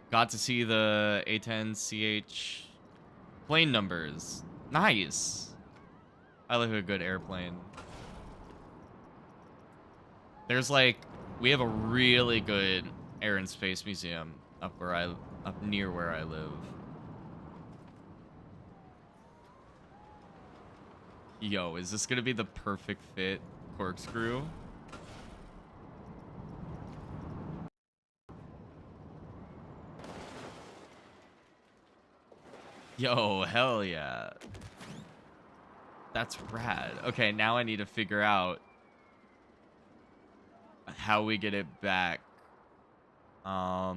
Got to see the A10CH plane numbers. Nice. I like a good airplane. There's like, we have a really good air and space museum up near where I live. Yo, is this gonna be the perfect fit corkscrew? Yo, hell yeah. That's rad. Okay, now I need to figure out how we get it back. I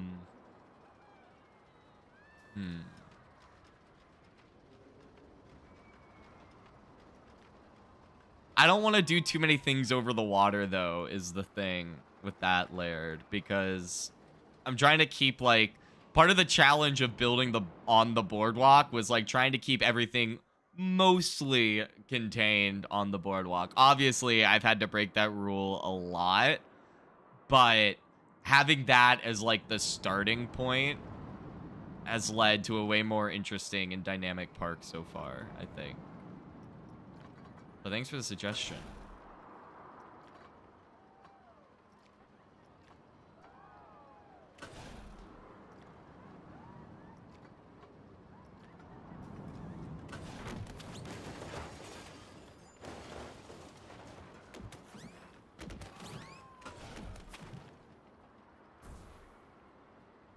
don't want to do too many things over the water, though, is the thing with that Laird, because I'm trying to keep, like, part of the challenge of building on the boardwalk was, like, trying to keep everything mostly contained on the boardwalk. Obviously, I've had to break that rule a lot, but having that as, like, the starting point has led to a way more interesting and dynamic park so far, I think. But thanks for the suggestion.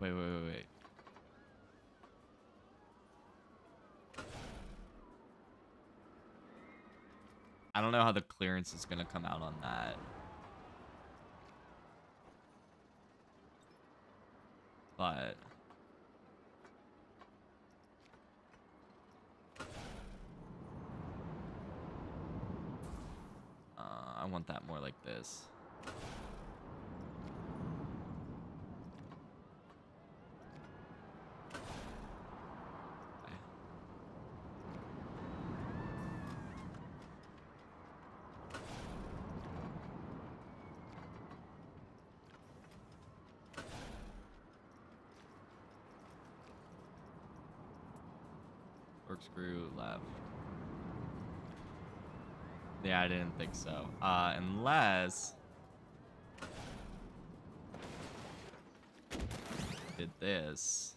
Wait. I don't know how the clearance is going to come out on that. But I want that more like this. Corkscrew left. Yeah, I didn't think so. Unless did this.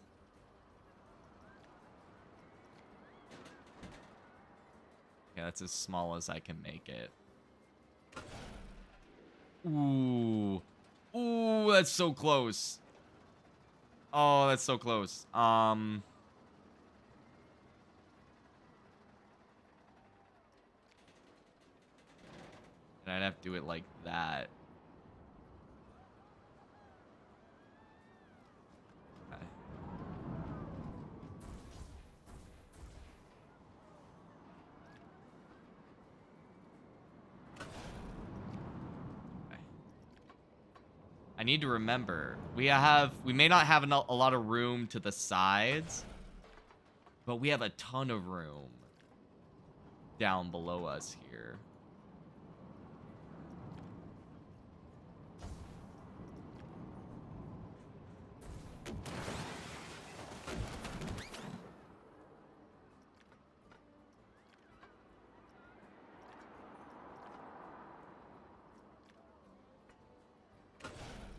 Okay, that's as small as I can make it. Ooh. Ooh, that's so close. Oh, that's so close. And I'd have to do it like that. Okay. Okay. I need to remember. We may not have a lot of room to the sides, but we have a ton of room down below us here.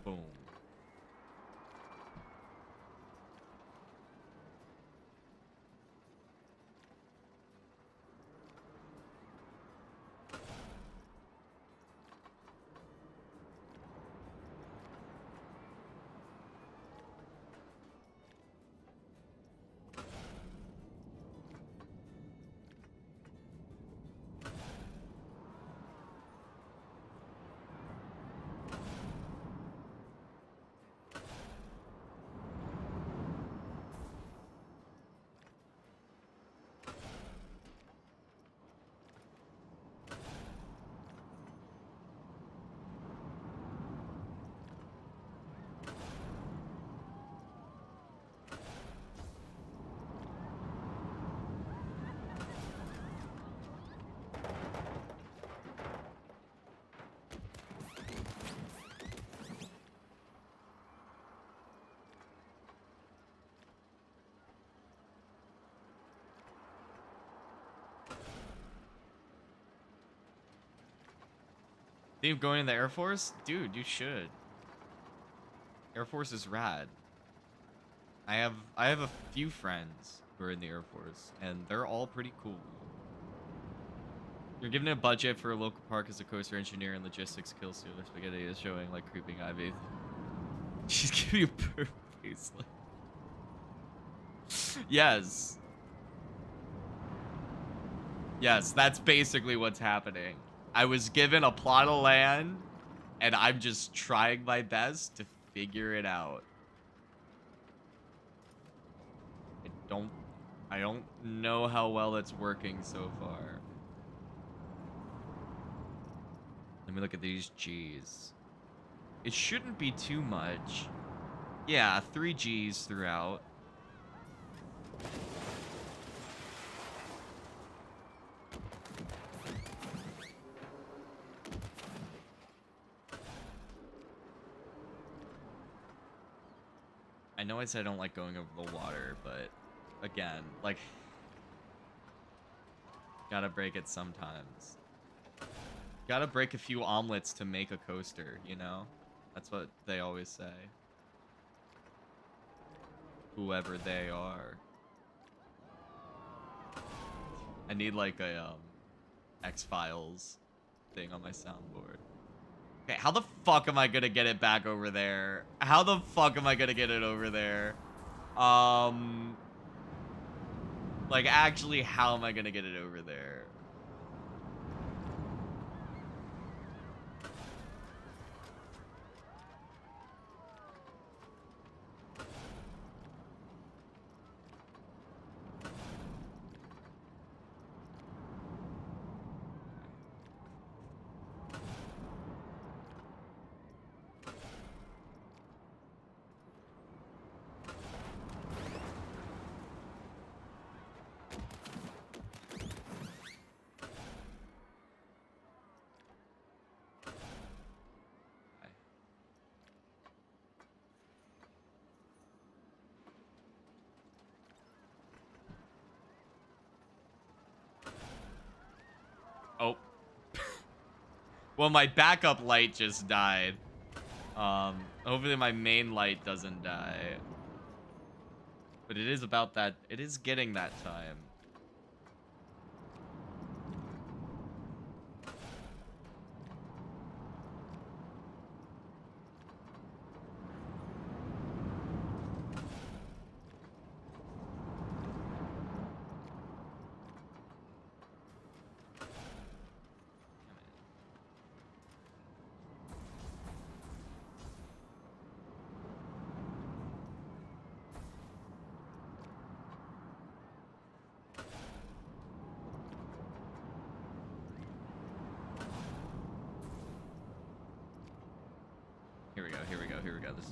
Boom. Think of going in the Air Force? Dude, you should. Air Force is rad. I have a few friends who are in the Air Force, and they're all pretty cool. You're given a budget for a local park as a coaster engineer and logistics kill stealer. Spaghetti is showing like creeping ivy. She's giving you a bird bracelet. Yes. Yes, that's basically what's happening. I was given a plot of land, and I'm just trying my best to figure it out. I don't know how well it's working so far. Let me look at these G's. It shouldn't be too much. Yeah, 3 G's throughout. I know I said I don't like going over the water, but again, like, gotta break it sometimes. Gotta break a few omelets to make a coaster, you know? That's what they always say. Whoever they are. I need like a X-Files thing on my soundboard. Okay, how the fuck am I gonna get it back over there? How the fuck am I gonna get it over there? Like, actually, how am I gonna get it over there? Oh. Well, my backup light just died. Hopefully my main light doesn't die. But it is about that. It is getting that time. we go. Here we go. Here we go. This is...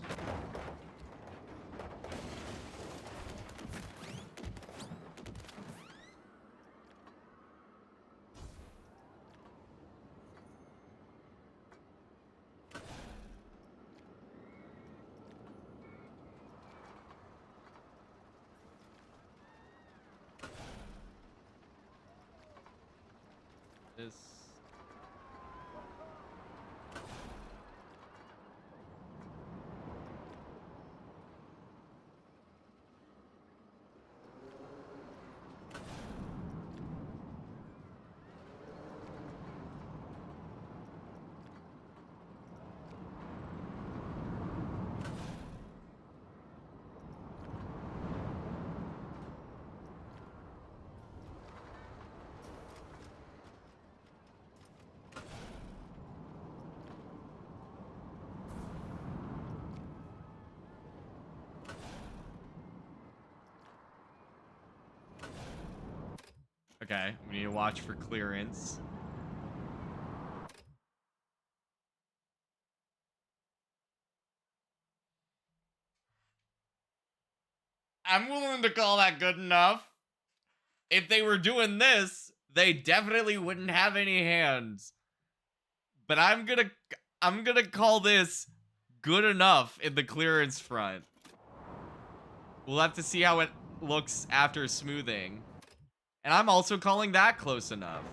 This... Okay, we need to watch for clearance. I'm willing to call that good enough. If they were doing this, they definitely wouldn't have any hands. But I'm gonna call this good enough in the clearance front. We'll have to see how it looks after smoothing. And I'm also calling that close enough.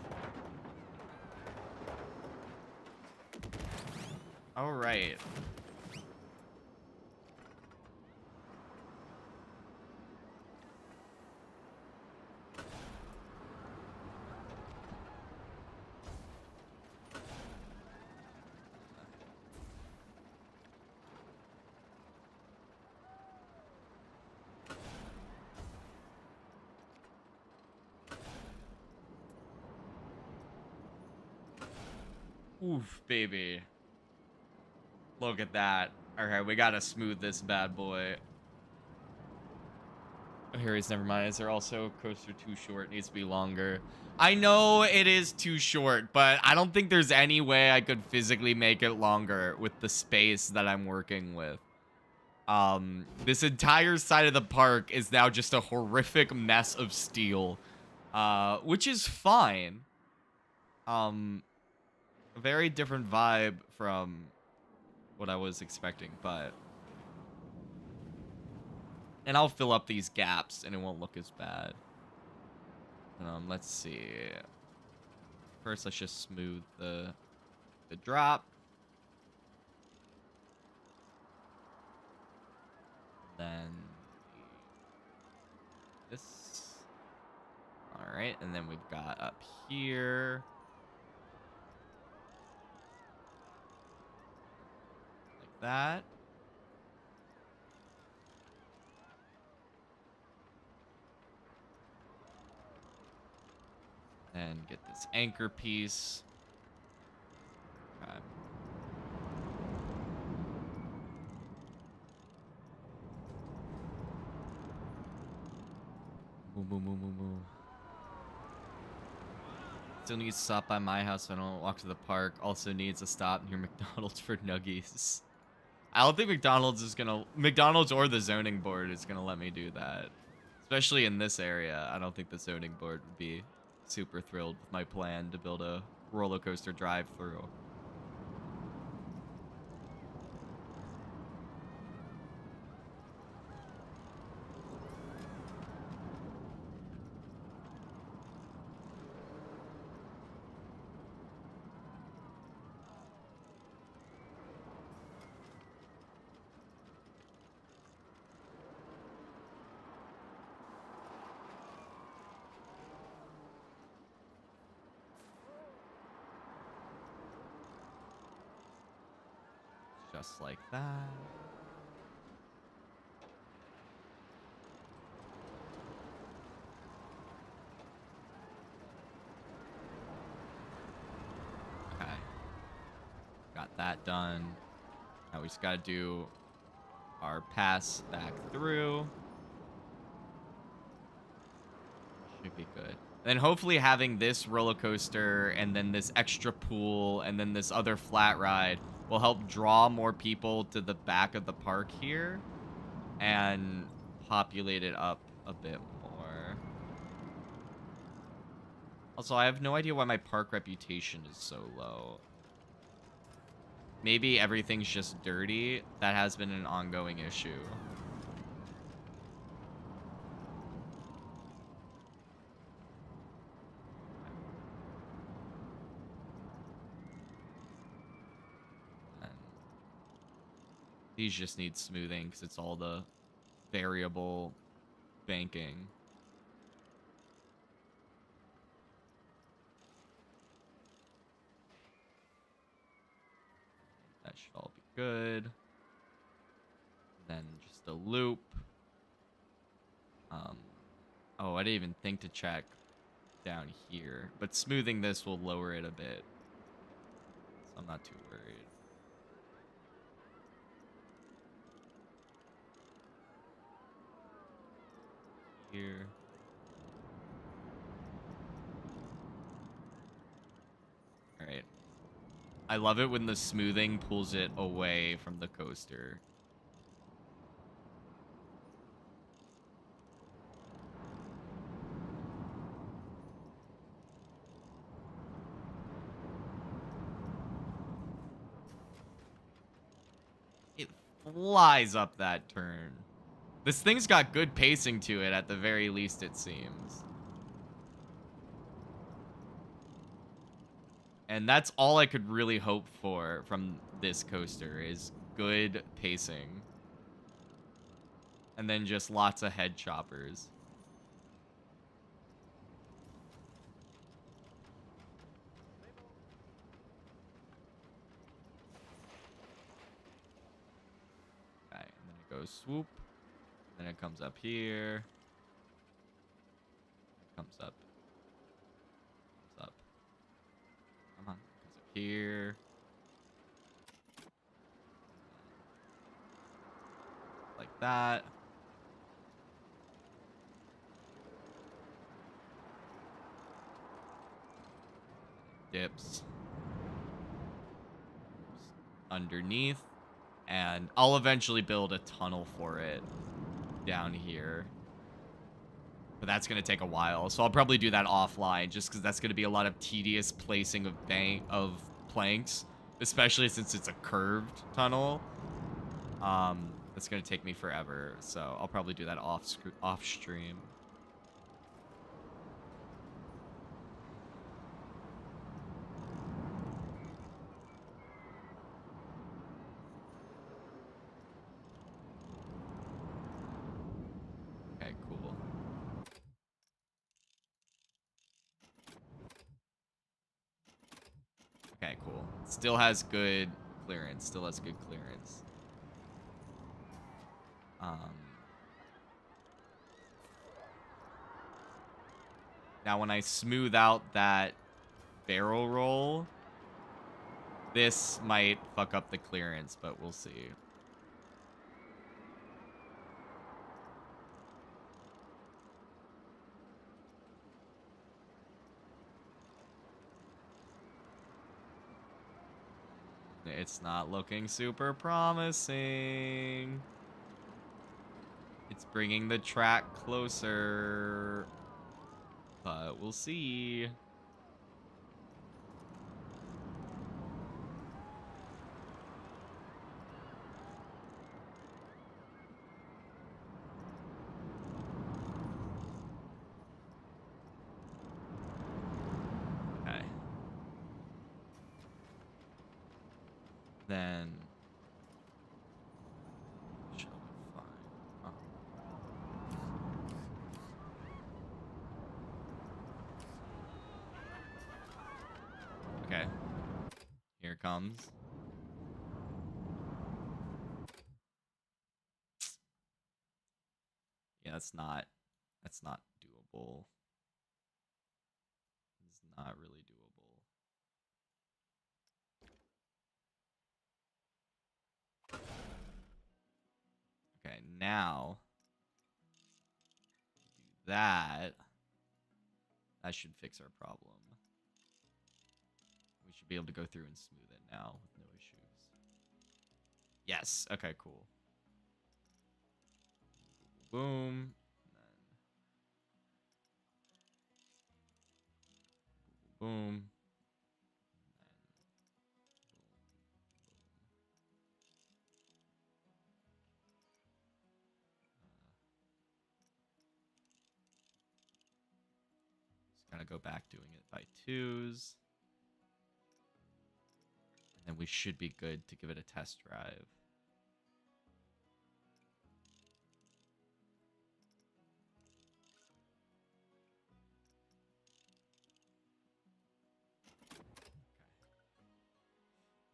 All right. Oof, baby. Look at that. Alright, we gotta smooth this bad boy. Oh, here is, never mind. Is there also coaster too short? Needs to be longer. I know it is too short, but I don't think there's any way I could physically make it longer with the space that I'm working with. This entire side of the park is now just a horrific mess of steel. Which is fine. A very different vibe from what I was expecting, but... And I'll fill up these gaps, and it won't look as bad. Let's see. First, let's just smooth the drop. Then... this. Alright, and then we've got up here... that. And get this anchor piece. Okay. Boom, boom, boom, boom, boom. Still needs to stop by my house so I don't walk to the park. Also needs to stop near McDonald's for nuggies. I don't think McDonald's or the zoning board is gonna let me do that. Especially in this area, I don't think the zoning board would be super thrilled with my plan to build a roller coaster drive-through. Just like that. Okay. Got that done. Now we just gotta do our pass back through. Should be good. Then hopefully having this roller coaster and then this extra pool and then this other flat ride will help draw more people to the back of the park here and populate it up a bit more. Also, I have no idea why my park reputation is so low. Maybe everything's just dirty. That has been an ongoing issue. And these just need smoothing because it's all the variable banking. That should all be good. Then just a loop. Oh, I didn't even think to check down here. But smoothing this will lower it a bit. So I'm not too worried. Here. Alright. I love it when the smoothing pulls it away from the coaster. It flies up that turn. This thing's got good pacing to it, at the very least, it seems. And that's all I could really hope for from this coaster, is good pacing. And then just lots of head choppers. Okay, and then it goes swoop. Then it comes up here. It comes up. Comes up. Come on. It comes up here. Like that. Dips. Underneath. And I'll eventually build a tunnel for it down here. But that's going to take a while. So I'll probably do that offline just because that's going to be a lot of tedious placing of planks. Especially since it's a curved tunnel. That's going to take me forever. So I'll probably do that off stream. Okay, cool. Okay, cool. Still has good clearance. Still has good clearance. Now, when I smooth out that barrel roll, this might fuck up the clearance, but we'll see. It's not looking super promising. It's bringing the track closer. But we'll see. Okay. Then shall be fine. Oh. Okay. Here it comes. Yeah, that's not doable. It's not really doable. Okay, now do that. That should fix our problem. We should be able to go through and smooth it now with no issues. Yes. Okay, cool. Boom. Boom. Just gotta go back doing it by twos. And then we should be good to give it a test drive.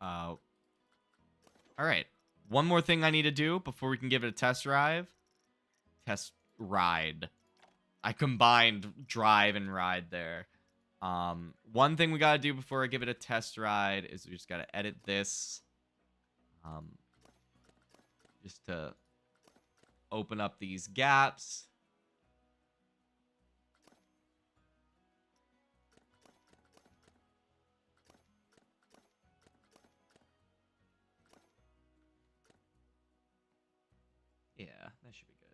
All right. One more thing I need to do before we can give it a test drive. Test ride. I combined drive and ride there. One thing we gotta do before I give it a test ride is we just gotta edit this. Just to open up these gaps. Yeah, that should be good.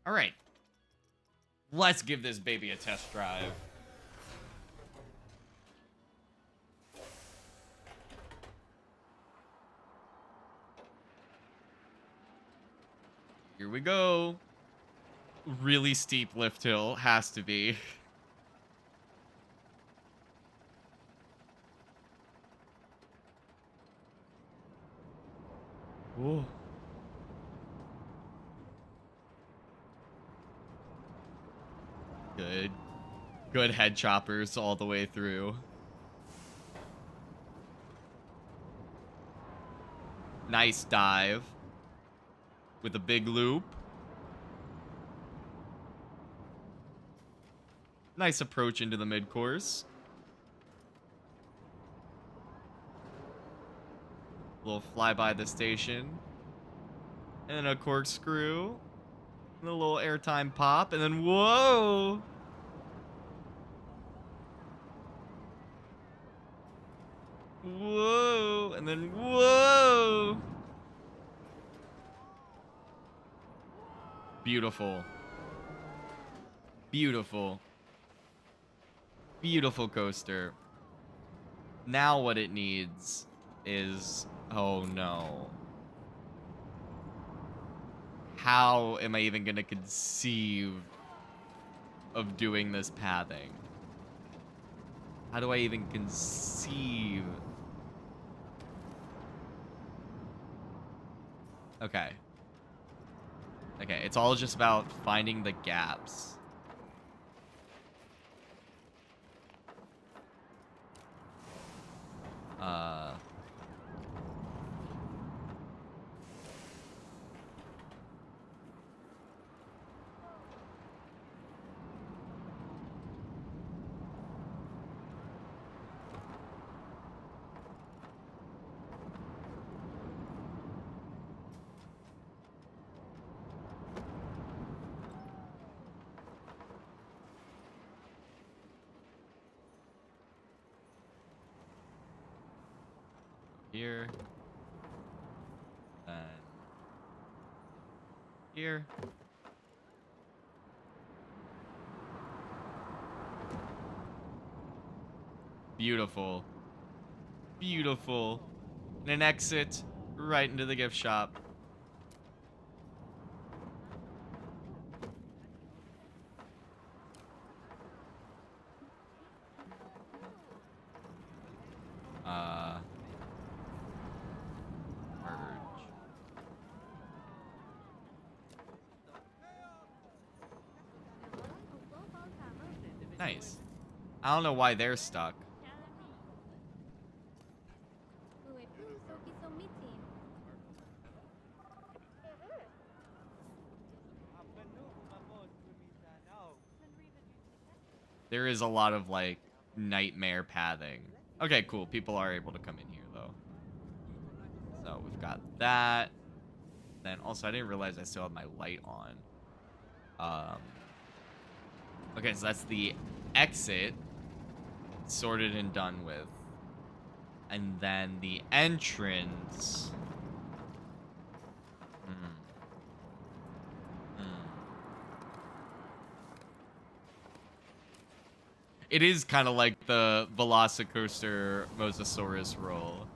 All right. Let's give this baby a test drive. Here we go. Really steep lift hill. Has to be. Ooh. Good. Good head choppers all the way through. Nice dive. With a big loop. Nice approach into the mid-course. Little fly by the station. And then a corkscrew. And a little airtime pop. And then, whoa! Whoa! And then, whoa! Beautiful. Beautiful. Beautiful coaster. Now what it needs is... Oh, no. How am I even going to conceive of doing this pathing? How do I even conceive? Okay. Okay, it's all just about finding the gaps. Here. And here. Beautiful. Beautiful. And an exit right into the gift shop. Merge. Nice. I don't know why they're stuck. There is a lot of, like, nightmare pathing. Okay, cool. People are able to come in here, though. So, we've got that. Then, also, I didn't realize I still have my light on. Okay, so that's the exit. Sorted and done with. And then the entrance. Hmm. Hmm. It is kind of like the Velocicoaster Mosasaurus roll.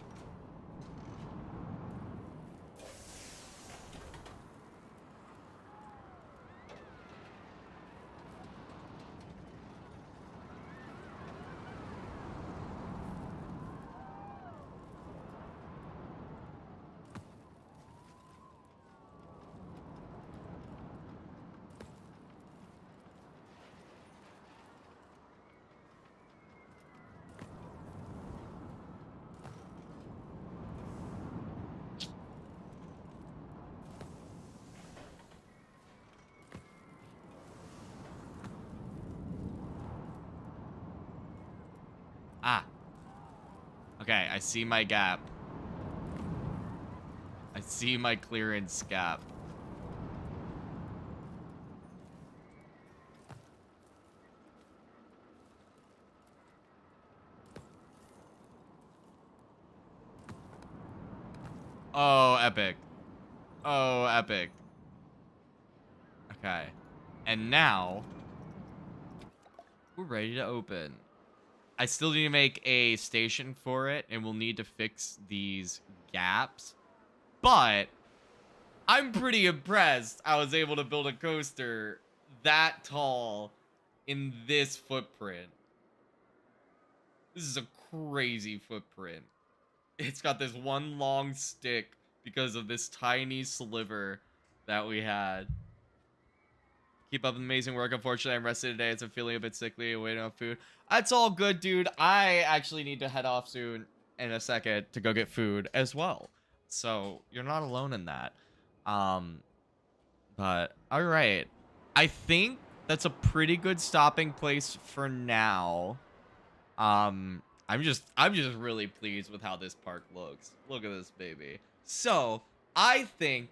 Ah. Okay, I see my gap. I see my clearance gap. Oh, epic. Oh, epic. Okay. And now, we're ready to open. I still need to make a station for it, and we'll need to fix these gaps. But I'm pretty impressed I was able to build a coaster that tall in this footprint. This is a crazy footprint. It's got this one long stick because of this tiny sliver that we had. Keep up the amazing work. Unfortunately, I'm rested today as I'm feeling a bit sickly and waiting on food. That's all good, dude. I actually need to head off soon in a second to go get food as well. So you're not alone in that. Um, but all right. I think that's a pretty good stopping place for now. I'm just really pleased with how this park looks. Look at this baby. So I think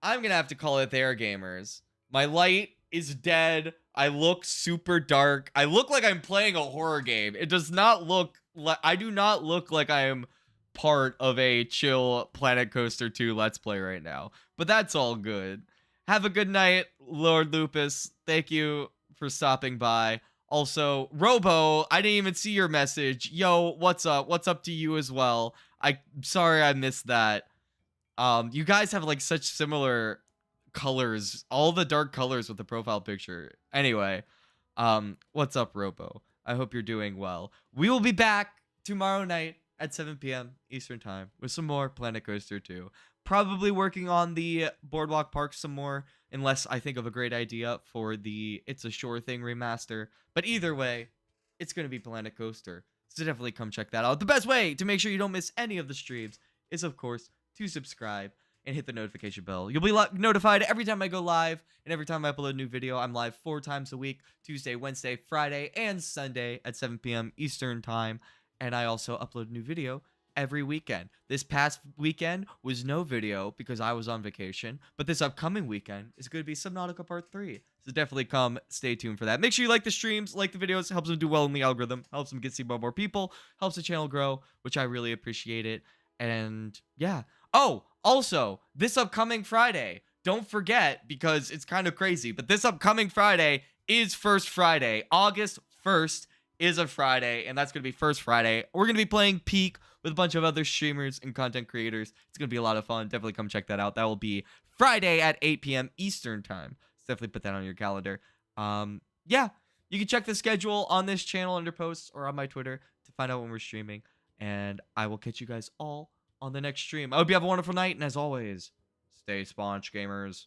I'm gonna have to call it there, gamers. My light is dead. I look super dark. I look like I'm playing a horror game. It does not look like I do not look like I am part of a chill Planet Coaster 2 Let's Play right now. But that's all good. Have a good night, Lord Lupus. Thank you for stopping by. Also, Robo, I didn't even see your message. Yo, what's up? What's up to you as well? I'm sorry I missed that. You guys have like such similar colors, all the dark colors with the profile picture. Anyway, what's up, Robo? I hope you're doing well. We will be back tomorrow night at 7 p.m. Eastern Time with some more Planet Coaster 2. Probably working on the Boardwalk Park some more, unless I think of a great idea for the It's a Sure Thing remaster. But either way, it's going to be Planet Coaster. So definitely come check that out. The best way to make sure you don't miss any of the streams is, of course, to subscribe and hit the notification bell. You'll be notified every time I go live, and every time I upload a new video. I'm live 4 times a week: Tuesday, Wednesday, Friday, and Sunday at 7 p.m. Eastern Time. And I also upload a new video every weekend. This past weekend was no video because I was on vacation, but this upcoming weekend is going to be Subnautica Part 3. So definitely come stay tuned for that. Make sure you like the streams, like the videos. Helps them do well in the algorithm, helps them get seen by more people, helps the channel grow, which I really appreciate it. And yeah. Oh, also, this upcoming Friday, don't forget, because it's kind of crazy, but this upcoming Friday is First Friday. August 1st is a Friday, and that's going to be First Friday. We're going to be playing Peak with a bunch of other streamers and content creators. It's going to be a lot of fun. Definitely come check that out. That will be Friday at 8 p.m. Eastern Time. So definitely put that on your calendar. Yeah, you can check the schedule on this channel under posts or on my Twitter to find out when we're streaming. And I will catch you guys all on the next stream. I hope you have a wonderful night, and as always, stay sponge, gamers.